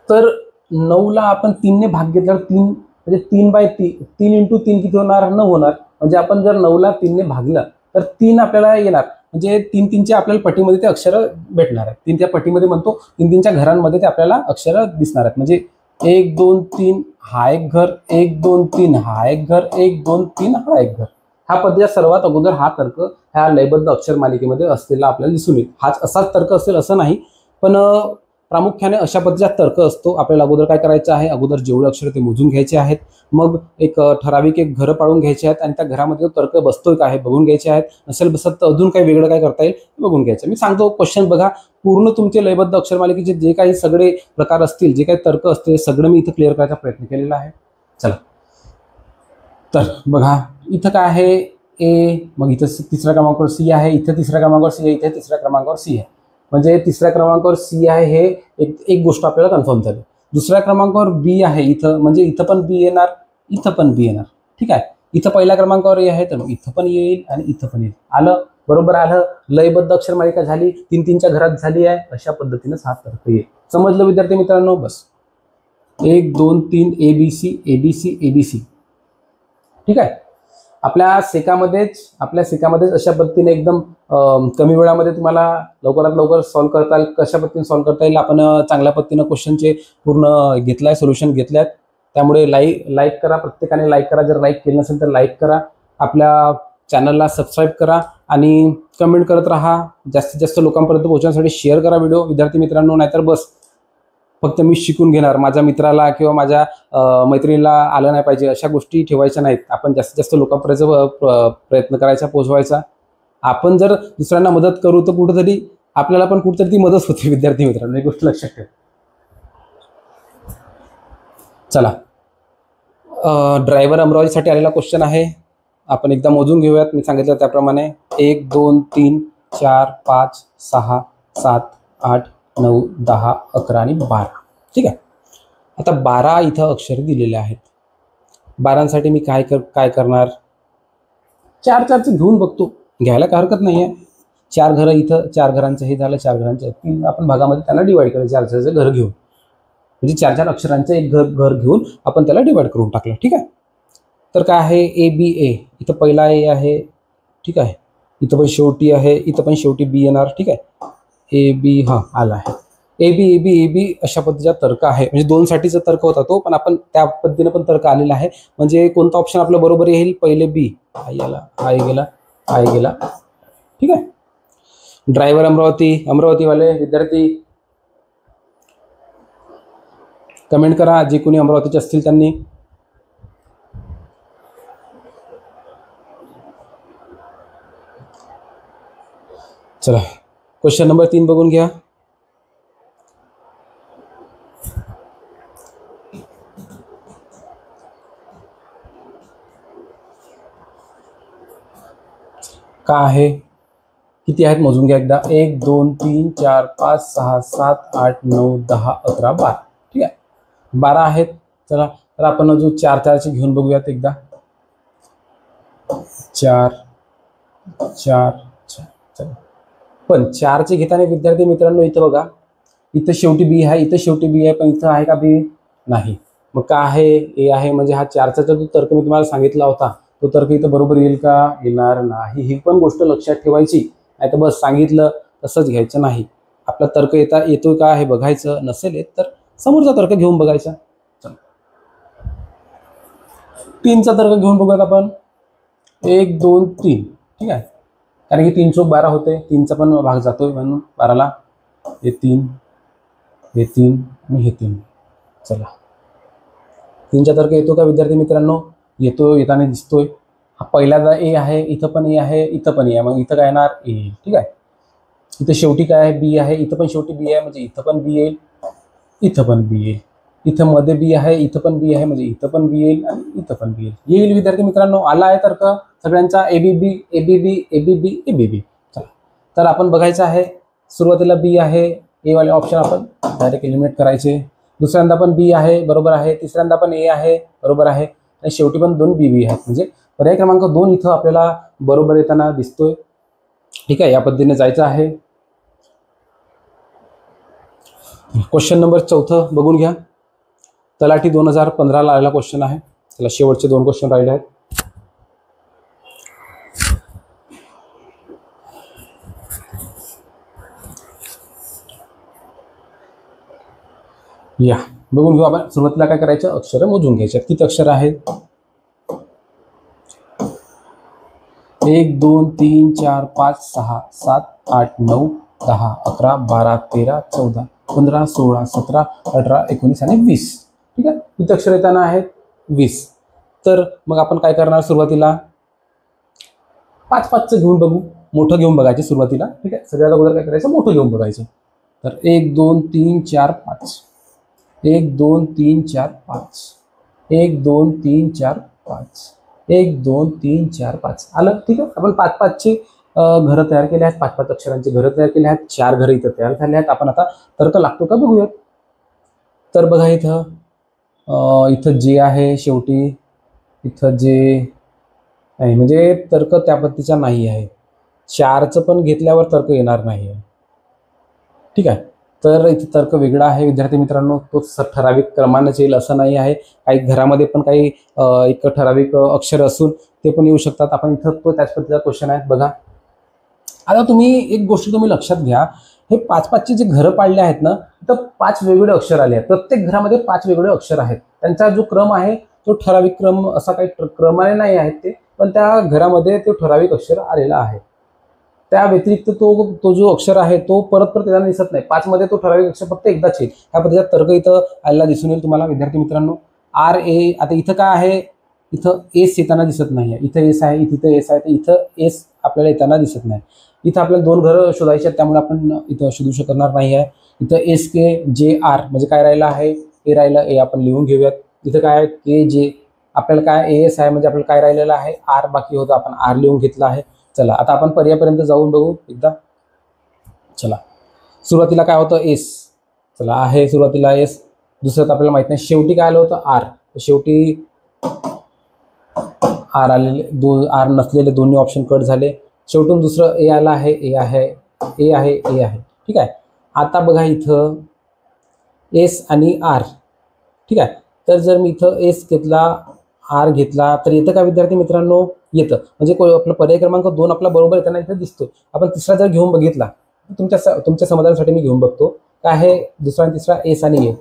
तर 9ला आपण 3ने भाग घेतल्यावर 3 म्हणजे 3/3 इंटू 3 किती होणार? 9 होणार. म्हणजे आपण जर 9ला 3ने भागलं तर 3 आपल्याला येणार. म्हणजे 3-3च्या आपल्याला पट्टीमध्ये ते अक्षर भेटणार आहेत. 3 त्या पट्टीमध्ये म्हणतो 3-3च्या घरांमध्ये ते आपल्याला अक्षर दिसणार आहेत. म्हणजे 1 2 3 हा एक घर, 1 2 3 हा एक घर, 1 2 3 हा एक घर. हा पद्धतीचा सर्वात अगोदर हा तर्क ह्या लयबद्ध अक्षर मालिकेमध्ये असलेला आपल्याला दिसून येईल. हाच असाच तर्क असेल असं नाही, पण प्रामुख्याने अशा पद्धतीचा तर्क असतो. आपल्याला अगोदर काय करायचं आहे? अगोदर जेवढे अक्षर ते मोजून घ्यायचे आहेत. मग एक ठराविक एक घरं पाळून घ्यायचे आहेत आणि त्या घरामध्ये तो तर्क बसतोय का हे बघून घ्यायचे आहेत. नसेल बसत तर अजून काही वेगळं काय करता येईल बघून घ्यायचं. मी सांगतो क्वेश्चन बघा. पूर्ण तुमचे लयबद्ध अक्षर मालिकेचे जे काही सगळे प्रकार असतील, जे काही तर्क असतील, सगळं मी इथं क्लिअर करायचा प्रयत्न केलेला आहे. चला तर बघा, इथं काय आहे? ए, मग इथं तिसऱ्या क्रमांकावर सी आहे, इथं तिसऱ्या क्रमांकावर सी आहे, इथे तिसऱ्या क्रमांकावर सी आहे. म्हणजे तिसऱ्या क्रमांकावर सी आहे हे एक गोष्ट आपल्याला कन्फर्म झाली. दुसऱ्या क्रमांकावर बी आहे इथं, म्हणजे इथं पण बी येणार, इथं पण बी येणार. ठीक आहे. इथं पहिल्या क्रमांकावर ए आहे तर मग इथं पण येईल आणि इथं पण येईल. आलं? बरोबर आलं. लयबद्ध अक्षर मालिका झाली, 3-3च्या घरात झाली आहे. अशा पद्धतीनेच हा तर्क येईल. समजलं विद्यार्थी मित्रांनो? बस 1 2 3 ABC ABC ABC. ठीक आहे. आपल्या सेकामध्येच अशा पद्धतीने एकदम कमी वेळामध्ये तुम्हाला लवकरात लवकर सॉल्व्ह करता येईल. कशा पद्धतीने सॉल्व्ह करता येईल? आपण चांगल्या पद्धतीनं क्वेश्चनचे पूर्ण घेतलाय, सोल्युशन घेतल्यात. त्यामुळे लाईक करा, प्रत्येकाने लाईक करा. जर लाईक केलं नसेल तर लाईक करा. आपल्या चॅनलला सबस्क्राईब करा आणि कमेंट करत राहा. जास्तीत जास्त लोकांपर्यंत पोहोचण्यासाठी शेअर करा व्हिडिओ विद्यार्थी मित्रांनो. नाहीतर बस फक्त मी शिकून घेणार, माझ्या मित्राला किंवा माझ्या मैत्रिणीला आलं नाही पाहिजे अशा गोष्टी ठेवायच्या नाहीत. आपण जास्तीत जास्त लोकांपर्यंत प्रयत्न करायचा, पोहोचवायचा. आपण जर दुसऱ्यांना मदत करू तर कुठेतरी आपल्याला पण कुठेतरी ती मदत होते विद्यार्थी मित्रांनो. ही गोष्ट लक्षात ठेवा. चला, ड्रायव्हर अमरावतीसाठी आलेला क्वेश्चन आहे. आपण एकदा मोजून घेऊयात. मी सांगितलं त्याप्रमाणे 1 2 3 4 5 6 7 8 9 10 11 आणि 12. ठीक आहे. आता 12 इथं अक्षर दिलेले आहेत. 12साठी मी काय करणार? 4-4चं घेऊन बघतो, घ्यायला काय हरकत नाही आहे. 4 घरं इथं, 4 घरांचं हे झालं, 4 घरांचं 3 आपण भागामध्ये त्यांना डिवाइड केलं. 4-4चं घर घेऊन, म्हणजे 4-4 अक्षरांचं एक घर घेऊन आपण त्याला डिवाइड करून टाकलं. ठीक आहे. तर काय आहे? ABA. इथं पहिला ए आहे. ठीक आहे. इथं पण शेवटी आहे, इथं पण शेवटी बी येणार. ठीक आहे. AB हा आला आहे. AB अशा पद्धतीचा तर्क आहे. म्हणजे 2साठीचा तर्क होता तो, पण आपण त्या पद्धतीने पण तर्क आलेला आहे. म्हणजे कोणता ऑप्शन आपलं बरोबर येईल? पहिले बी. हा गेला. ठीक आहे. ड्रायव्हर अमरावतीवाले विद्यार्थी कमेंट करा, जे कोणी अमरावतीचे असतील त्यांनी. चला, क्वेश्चन नंबर 3 बघून घ्या. काय आहे? किती आहेत मोजून घ्या एकदा. 1 2 3 4 5 6 7 8 9 10 11 12. ठीक आहे. 12 आहेत. चला, तर आपण अजून 4-4चे घेऊन बघूयात एकदा. 4 4 4. चला, पण 4चे घेताना विद्यार्थी मित्रांनो इथं बघा, इथं शेवटी बी आहे, इथं शेवटी बी आहे, पण इथं आहे का बी? नाही. मग काय आहे? ए आहे. म्हणजे हा 4चा जो तर्क मी तुम्हाला सांगितला होता तो तर्क इथं बरोबर येईल का? येणार नाही. ही पण गोष्ट लक्षात ठेवायची. नाही तर बस सांगितलं तसंच घ्यायचं नाही. आपला तर्क येतोय का हे बघायचं. नसेल येत तर समोरचा तर्क घेऊन बघायचा. चला, 3चा तर्क घेऊन बघूयात आपण. 1 2 3. ठीक आहे. कारण की 3 चौक 12 होते. 3चा पण भाग जातोय म्हणून 12ला. हे 3 आणि हे 3. चला, 3चा तर्क येतो का विद्यार्थी मित्रांनो? येताना दिसतोय. हा पहिल्यांदा ए आहे, इथं पण ए आहे, इथं पण ए आहे. मग इथं काय येणार? ए. ठीक आहे. इथं शेवटी काय आहे? बी आहे. इथं पण शेवटी बी आहे, म्हणजे इथं पण बी येईल, इथं पण बी येईल. इथं मध्ये बी आहे, इथं पण बी आहे, म्हणजे इथं पण बी येईल आणि इथं पण बी येईल. विद्यार्थी मित्रांनो, आला आहे तर्क सगळ्यांचा. ABB. चला, तर आपण बघायचं आहे. सुरुवातीला बी आहे, ए वाले ऑप्शन आपण डायरेक्ट एलिमिनेट करायचे. दुसऱ्यांदा पण बी आहे, बरोबर आहे. तिसऱ्यांदा पण ए आहे, बरोबर आहे. आणि शेवटी पण 2 BB आहेत. म्हणजे पर्याय क्रमांक 2 इथं आपल्याला बरोबर येताना दिसतोय. ठीक आहे. या पद्धतीने जायचं आहे. क्वेश्चन नंबर 4 बघून घ्या. तलाठी 2015ला आलेला क्वेश्चन आहे. चला शेवटचे 2 क्वेश्चन राहिले आहेत. या बघून घेऊ आपण. सुरुवातीला काय करायचं, अक्षर मोजून घ्यायचे. किती अक्षर आहेत? 1 2 3 4 5 6 7 8 9 10 11 12 13 14 15 16 17 18 19 आणि 20. ठीक आहे, किती अक्षर येताना आहेत? 20. तर मग आपण काय करणार, सुरुवातीला 5-5चं घेऊन बघू. मोठं घेऊन बघायचं सुरुवातीला. ठीक आहे, सगळ्यात अगोदर काय करायचं, मोठं घेऊन बघायचं. तर 1 2 3 4 5 1 2 3 4 5 1 2 3 4 5 1 2 3 4 5 आलं. ठीक आहे, आपण 5-5चे घरं तयार केले आहेत, 5-5 अक्षरांचे घरं तयार केले आहेत. 4 घरं इथं तयार झाले आहेत. आपण आता तर्क लागतो का बघूयात. तर बघा इथं जे आहे शेवटी, इथं जे आहे म्हणजे तर्क त्या पद्धतीचा नाही आहे. 4चं पण घेतल्यावर तर्क येणार नाही आहे. ठीक आहे, तर इथे तर्क वेगळा आहे विद्यार्थी मित्रांनो. तो ठराविक क्रमानेच येईल असं नाही आहे. काही घरामध्ये पण काही एक ठराविक अक्षर असून ते पण येऊ शकतात. आपण इथं तो त्याच पद्धतीचा क्वेश्चन आहे बघा. आता तुम्ही एक गोष्ट तुम्ही लक्षात घ्या, हे 5-5चे जे घरं पाडले आहेत ना, तर 5 वेगवेगळे अक्षर आले आहेत. प्रत्येक घरामध्ये 5 वेगवेगळे अक्षर आहेत. त्यांचा जो क्रम आहे तो ठराविक क्रम असा काही क्रमाने नाही आहेत ते, पण त्या घरामध्ये तो ठराविक अक्षर आलेला आहे. त्या व्यतिरिक्त तो जो अक्षर आहे तो परत येताना दिसत नाही. 5 मध्ये तो ठराविक अक्षर फक्त एकदाच येईल. ह्या पद्धतीचा तर्क इथं आलेला दिसून येईल तुम्हाला विद्यार्थी मित्रांनो. RA. आता इथं काय आहे, इथं एस येताना दिसत नाही आहे. इथं एस आहे, इथं एस आहे, तर इथं एस आपल्याला येताना दिसत नाही. इथं आपल्याला 2 घरं शोधायची आहेत, त्यामुळे आपण इथं शोधू शकणार नाही आहे. इथं SKJR म्हणजे काय राहिलं आहे, ए राहिलं. ए आपण लिहून घेऊयात. इथं काय आहे, KJ. आपल्याला काय AS आहे म्हणजे आपल्याला काय राहिलेलं आहे, R बाकी होतं. आपण R लिहून घेतला आहे. चला आता आपण पर्यायापर्यंत जाऊन बघू एकदा. चला सुरुवातीला काय होतं, एस. चला आहे सुरुवातीला एस. दुसरं आपल्याला माहित नाही. शेवटी काय आलं होतं, आर. शेवटी आर आलेले, आर नसलेले दोन्ही ऑप्शन कट झाले. शेवटून दुसरं ए आलं आहे. ए आहे, ए आहे, ए आहे. ठीक आहे, आता बघा इथं एस आणि आर. ठीक आहे, तर जर मी इथं एस घेतला, आर घेतला, तर येतं का विद्यार्थी मित्रांनो? येतं. म्हणजे आपला पर्याय क्रमांक 2 आपला बरोबर येताना इथं दिसतो. आपण तिसरा जर घेऊन बघितला, तुमच्या समाधानासाठी मी घेऊन बघतो काय आहे. दुसरा आणि तिसरा एस आणि ए.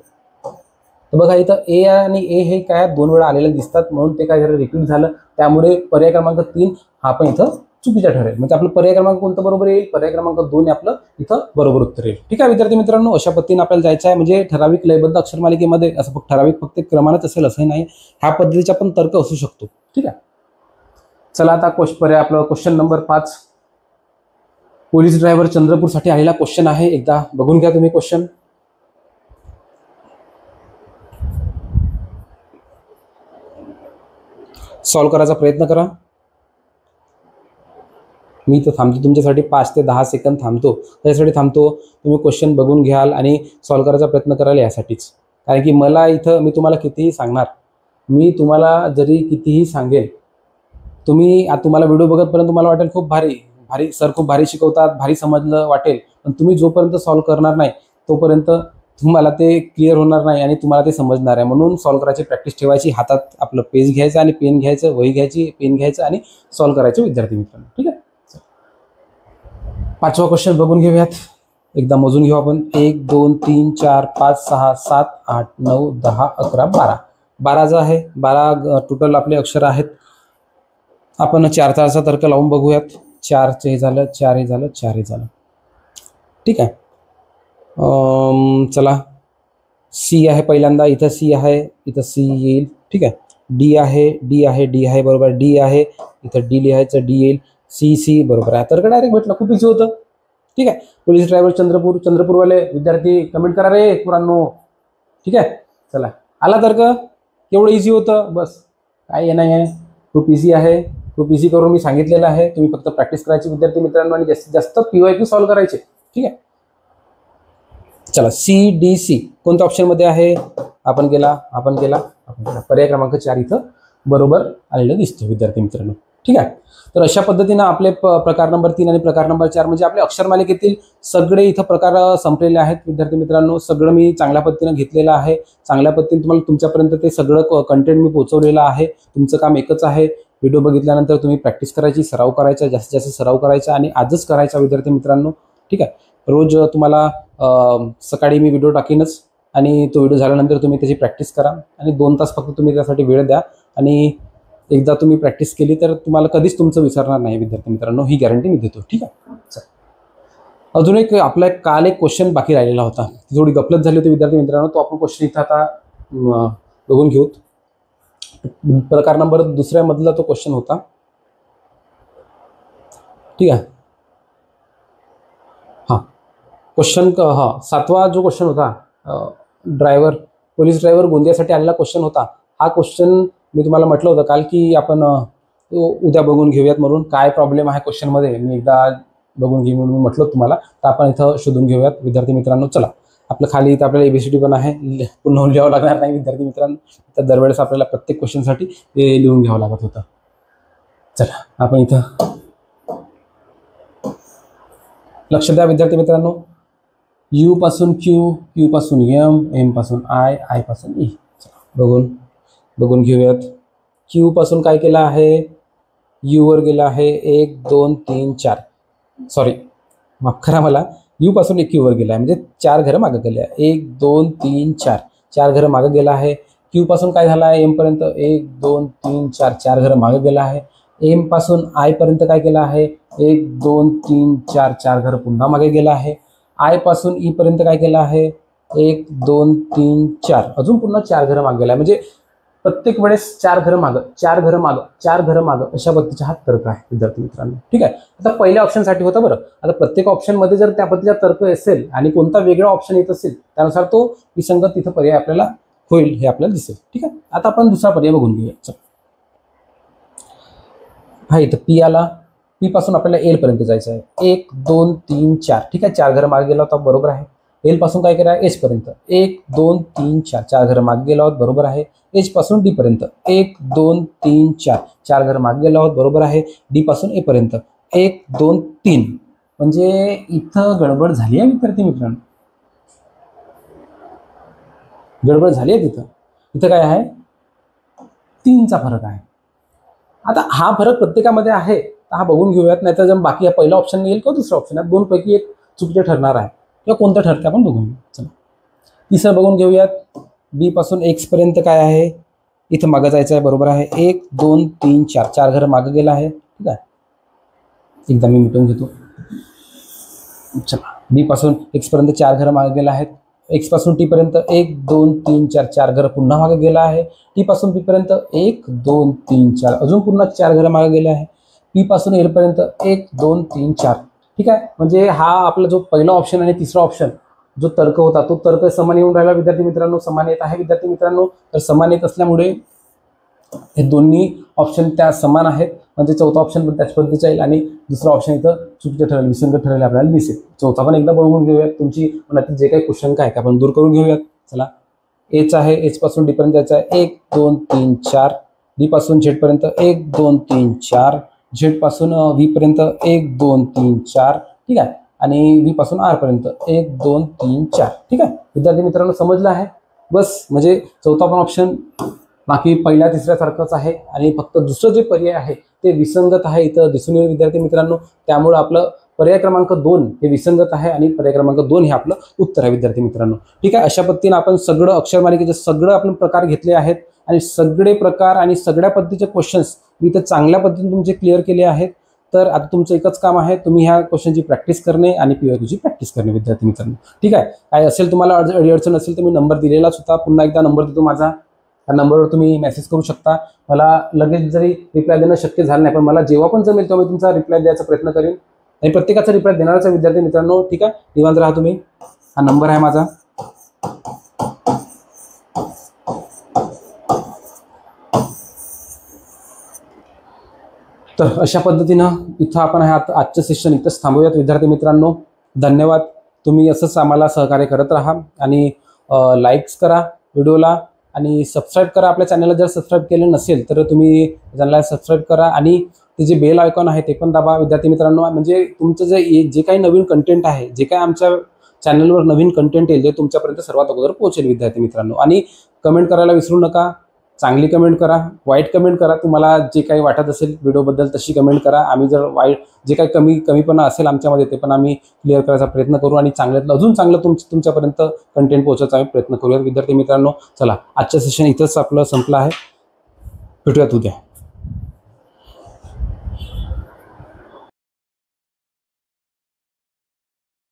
तर बघा इथं ए आणि ए हे काय 2 वेळा आलेले दिसतात, म्हणून ते काय झालं, रिपीट झालं. त्यामुळे पर्याय क्रमांक 3 हा पण इथं चुकीचा ठरेल. म्हणजे आपलं पर्याय क्रमांक कोणतं बरोबर येईल, पर्याय क्रमांक 2 आपलं इथं बरोबर उत्तर येईल. ठीक आहे विद्यार्थी मित्रांनो, अशा पद्धतीने आपल्याला जायचं आहे. म्हणजे ठराविक लयबद्ध अक्षरमालिकेमध्ये असं ठराविक फक्त क्रमानच असेल असंही नाही. ह्या पद्धतीचा पण तर्क असू शकतो. ठीक आहे, चला आता आपलं क्वेश्चन नंबर 5. पोलीस ड्रायव्हर चंद्रपूरसाठी आलेला क्वेश्चन आहे. एकदा बघून घ्या तुम्ही क्वेश्चन. सॉल्व्ह करायचा प्रयत्न करा. मी इथं थांबतो तुमच्यासाठी 5 ते 10 सेकंद थांबतो. त्यासाठी थांबतो, तुम्ही क्वेश्चन बघून घ्याल आणि सॉल्व्ह करायचा प्रयत्न कराल यासाठीच. कारण की मला इथं मी तुम्हाला कितीही सांगणार, मी तुम्हाला जरी कितीही सांगेल, तुम्हाला व्हिडिओ बघतपर्यंत तुम्हाला वाटेल खूप भारी सर खूप भारी शिकवतात, भारी समजलं वाटेल, पण तुम्ही जोपर्यंत सॉल्व्ह करणार नाही तोपर्यंत तुम्हाला ते क्लिअर होणार नाही आणि तुम्हाला ते समजणार आहे. म्हणून सॉल्व्ह करायची प्रॅक्टिस ठेवायची. हातात आपलं पेज घ्यायचं आणि पेन घ्यायचं, वही घ्यायची, पेन घ्यायचं आणि सॉल्व्ह करायचे विद्यार्थी मित्रांनो. ठीक आहे, 5वा क्वेश्चन बघून घेऊयात. एकदा मोजून घेऊ आपण. 1 2 3 4 5 6 7 8 9 10 11 12. 12 जो आहे, 12 टोटल आपले अक्षर आहेत. आपण 4चा तर्क लावून बघूयात. 4चे हे झालं, 4 हे झालं, 4 हे झालं. ठीक आहे, चला सी आहे पहिल्यांदा. इथं सी आहे, इथं सी येईल. ठीक आहे, डी आहे, डी आहे, डी आहे बरोबर. डी आहे, इथं डी लिहायचं, डी येईल. सी बरोबर आहे. तर्क डायरेक्ट भेटलं, खूप इझी होतं. ठीक आहे, पोलीस ड्रायव्हर चंद्रपूरवाले विद्यार्थी कमेंट करा रे पुरांनो. ठीक आहे, चला आला तर्क. एवढं इझी होतं, बस काय नाही आहे. खूप इझी आहे, खूप इझी करून मी सांगितलेलं आहे. तुम्ही फक्त प्रॅक्टिस करायची विद्यार्थी मित्रांनो आणि जास्तीत जास्त PYQ सॉल्व्ह करायचे. ठीक आहे, चला CDC कोणत्या ऑप्शनमध्ये आहे? आपण गेला. पर्याय क्रमांक 4 इथं बरोबर आलेलं दिसतो विद्यार्थी मित्रांनो. ठीक आहे. तर अशा पद्धतीनं आपले प्रकार नंबर 3 आणि प्रकार नंबर 4 म्हणजे आपले अक्षरमालिकेतील सगळे इथं प्रकार संपलेले आहेत विद्यार्थी मित्रांनो. सगळं मी चांगल्या पद्धतीनं घेतलेलं आहे. चांगल्या पद्धतीने तुम्हाला तुमच्यापर्यंत ते सगळं कंटेंट मी पोहोचवलेलं आहे. तुमचं काम एकच आहे, व्हिडिओ बघितल्यानंतर तुम्ही प्रॅक्टिस करायची, सराव करायचा, जास्तीत जास्त सराव करायचा आणि आजच करायचा विद्यार्थी मित्रांनो. ठीक आहे. रोज तुम्हाला सकाळी मी व्हिडिओ टाकीनच आणि तो व्हिडिओ झाल्यानंतर तुम्ही त्याची प्रॅक्टिस करा आणि 2 तास फक्त तुम्ही त्यासाठी वेळ द्या आणि एकदा तुम्ही प्रॅक्टिस केली तर तुम्हाला कधीच तुमचं विसरणार नाही विद्यार्थी मित्रांनो, ही गॅरंटी मी देतो. ठीक आहे. अजून एक आपला काल एक क्वेश्चन बाकी राहिलेला होता, थोडी गफलत झाली होती विद्यार्थी मित्रांनो. तो आपण क्वेश्चन इथं आता बघून घेऊ. प्रकार नंबर 2 मधला तो क्वेश्चन होता. ठीक आहे. हां, क्वेश्चन 7वा जो क्वेश्चन होता, पोलीस ड्रायव्हर गोंदियासाठी आलेला क्वेश्चन होता. हा क्वेश्चन मी तुम्हाला म्हटलं होतं काल की आपण उद्या बघून घेऊयात म्हणून. काय प्रॉब्लेम आहे क्वेश्चनमध्ये मी एकदा बघून घेऊ म्हणून म्हटलं तुम्हाला. तर आपण इथं शोधून घेऊयात विद्यार्थी मित्रांनो. चला, आपलं खाली इथं आपल्याला ABCD पण आहे, पुन्हा लिहावं लागणार नाही विद्यार्थी मित्रांनो. तर दरवेळेस आपल्याला प्रत्येक क्वेश्चनसाठी ते लिहून घ्यावं लागत होतं. चला, आपण इथं लक्ष द्या विद्यार्थी मित्रांनो. U पासून Q, Q पासून M, M पासून I, I पासून E. चला, बघून घेऊयात. Q पासून काय केलं आहे, U वर गेला आहे 1 2 3 4. सॉरी, माफ करा मला. U पासून Q वर गेला आहे म्हणजे 4 घरं मागं गेले आहे. 1 2 3 4, 4 घरं मागं गेला आहे. Q पासून काय झालं आहे, M पर्यंत 1 2 3 4, 4 घरं मागं गेला आहे. M पासून I पर्यंत काय केलं आहे, 1 2 3 4, 4 घरं पुन्हा मागे गेला आहे. I पासून E पर्यंत काय केलं आहे, 1 2 3 4, अजून पुन्हा 4 घरं मागे गेला आहे. म्हणजे प्रत्येक वेळेस 4 घरं मागं, 4 घरं मागं, 4 घरं मागं, अशा पद्धतीचा हा तर्क आहे विद्यार्थी मित्रांनो. ठीक आहे. आता पहिल्या ऑप्शनसाठी होता बरं. आता प्रत्येक ऑप्शनमध्ये जर त्या पद्धतीचा तर्क असेल आणि कोणता वेगळा ऑप्शन येत असेल त्यानुसार तो विसंगत तिथं पर्याय आपल्याला होईल हे आपल्याला दिसेल. ठीक आहे. आता आपण दुसरा पर्याय बघून घेऊया. चला, हा इथं P आला. P पासून आपल्याला L पर्यंत जायचं आहे. 1 2 3 4. ठीक आहे. 4 घरं मागे गेला होता, बरोबर आहे. L पासून काय केलं आहे, H पर्यंत 1 2 3 4, 4 घरं मागे गेला आहोत, बरोबर आहे. H पासून D पर्यंत 1 2 3 4, 4 घरं मागे गेला आहोत, बरोबर आहे. D पासून A पर्यंत 1 2 3. म्हणजे इथं गडबड झाली आहे विद्यार्थी मित्रांनो, गडबड झाली आहे. इथं काय आहे, 3चा फरक आहे. आता हा फरक प्रत्येकामध्ये आहे, हा बघून घेऊयात. नाहीतर जर बाकी हा पहिला ऑप्शन येईल किंवा दुसरा ऑप्शन आहे, 2 पैकी एक चुकीचं ठरणार आहे किंवा कोणतं ठरतं आपण बघून घेऊ. चला, तिसरं बघून घेऊयात. B पासून X पर्यंत काय आहे, इथं मागं जायचं आहे, बरोबर आहे. 1 2 3 4, 4 घरं मागं गेला आहे. ठीक आहे. एकदा मी मिटवून घेतो. चला, B पासून X पर्यंत 4 घरं मागे गेला आहेत. X पासून T पर्यंत 1 2 3 4, 4 घरं पुन्हा मागे गेला आहे. T पासून P पर्यंत 1 2 3 4, अजून पुन्हा 4 घरं मागे गेले आहे. P पासून L पर्यंत 1 2 3 4. ठीक आहे. म्हणजे हा आपला जो पहिला ऑप्शन आणि तिसरा ऑप्शन जो तर्क होता तो तर्क समान येऊन राहिला विद्यार्थी मित्रांनो. समान येत आहे विद्यार्थी मित्रांनो. तर समान येत असल्यामुळे हे दोन्ही ऑप्शन त्या समान आहेत. म्हणजे चौथा ऑप्शन पण त्याच पद्धतीचा येईल आणि दुसरा ऑप्शन इथं चुकीचं ठरेल, विसंगत ठरेल आपल्याला दिसेल. चौथा पण एकदा बघून घेऊयात. तुमची मनातील जे काही क्वेश्चन काय आपण दूर करून घेऊयात. चला, H आहे, H पासून D पर्यंत जायचं आहे. 1 2 3 4. D पासून Z पर्यंत 1 2 3 4. Z पासून V पर्यंत 1 2 3 4. ठीक आहे. आणि V पासून R पर्यंत 1 2 3 4. ठीक आहे विद्यार्थी मित्रांनो, समजलं आहे. बस, म्हणजे चौथा पण ऑप्शन बाकी पहिल्या तिसऱ्या सारखंच आहे आणि फक्त दुसरं जे पर्याय आहे ते विसंगत आहे इथं दिसून येईल विद्यार्थी मित्रांनो. त्यामुळे आपलं पर्याय क्रमांक 2 हे विसंगत आहे आणि पर्याय क्रमांक 2 हे आपलं उत्तर आहे विद्यार्थी मित्रांनो. ठीक आहे. अशा पद्धतीने आपण सगळं अक्षरमालिकेचे सगळं आपण प्रकार घेतले आहेत आणि सगळे प्रकार आणि सगळ्या पद्धतीचे क्वेश्चन्स मी इथं चांगल्या पद्धतीने तुमचे क्लिअर केले आहेत. तर आता तुमचं एकच काम आहे, तुम्ही ह्या क्वेश्चनची प्रॅक्टिस करणे आणि PYQची प्रॅक्टिस करणे विद्यार्थी मित्रांनो. ठीक आहे. काय असेल तुम्हाला अडचण असेल तर मी नंबर दिलेलाच होता, पुन्हा एकदा नंबर देतो माझा. त्या नंबरवर तुम्ही मेसेज करू शकता. मला लगेच जरी रिप्लाय देणं शक्य झालं नाही, पण मला जेव्हा पण जमेल तेव्हा मी तुमचा रिप्लाय द्यायचा प्रयत्न करेन आणि प्रत्येकाचा रिप्लाय देणारच आहे विद्यार्थी मित्रांनो. ठीक आहे. निवांत राहा तुम्ही. हा नंबर आहे माझा. तर अशा पद्धतीनं इथं आपण आजचं सेशन इथंच थांबूयात विद्यार्थी मित्रांनो. धन्यवाद. तुम्ही असंच आम्हाला सहकार्य करत राहा आणि लाईक्स करा व्हिडिओला आणि सबस्क्राईब करा आपल्या चॅनलला. जर सबस्क्राईब केलं नसेल तर तुम्ही चॅनलला सबस्क्राईब करा आणि ते जे बेल आयकॉन आहे ते पण दाबा विद्यार्थी मित्रांनो. म्हणजे तुमचं जे काही नवीन कंटेंट आहे, जे काही आमच्या चॅनलवर नवीन कंटेंट येईल ते तुमच्यापर्यंत सर्वात अगोदर पोहोचेल विद्यार्थी मित्रांनो. आणि कमेंट करायला विसरू नका. चांगली कमेंट करा, वाईट कमेंट करा, तुम्हाला जे काही वाटत असेल व्हिडिओबद्दल तशी कमेंट करा. आम्ही जर वाईट जे काही कमीपणा असेल आमच्यामध्ये ते पण आम्ही क्लिअर करायचा प्रयत्न करू आणि चांगल्यातलं अजून चांगलं तुमच्यापर्यंत कंटेंट पोहोचायचा आम्ही प्रयत्न करूया विद्यार्थी मित्रांनो. चला, आजचं सेशन इथंच आपलं संपलं आहे. भेटूयात उद्या.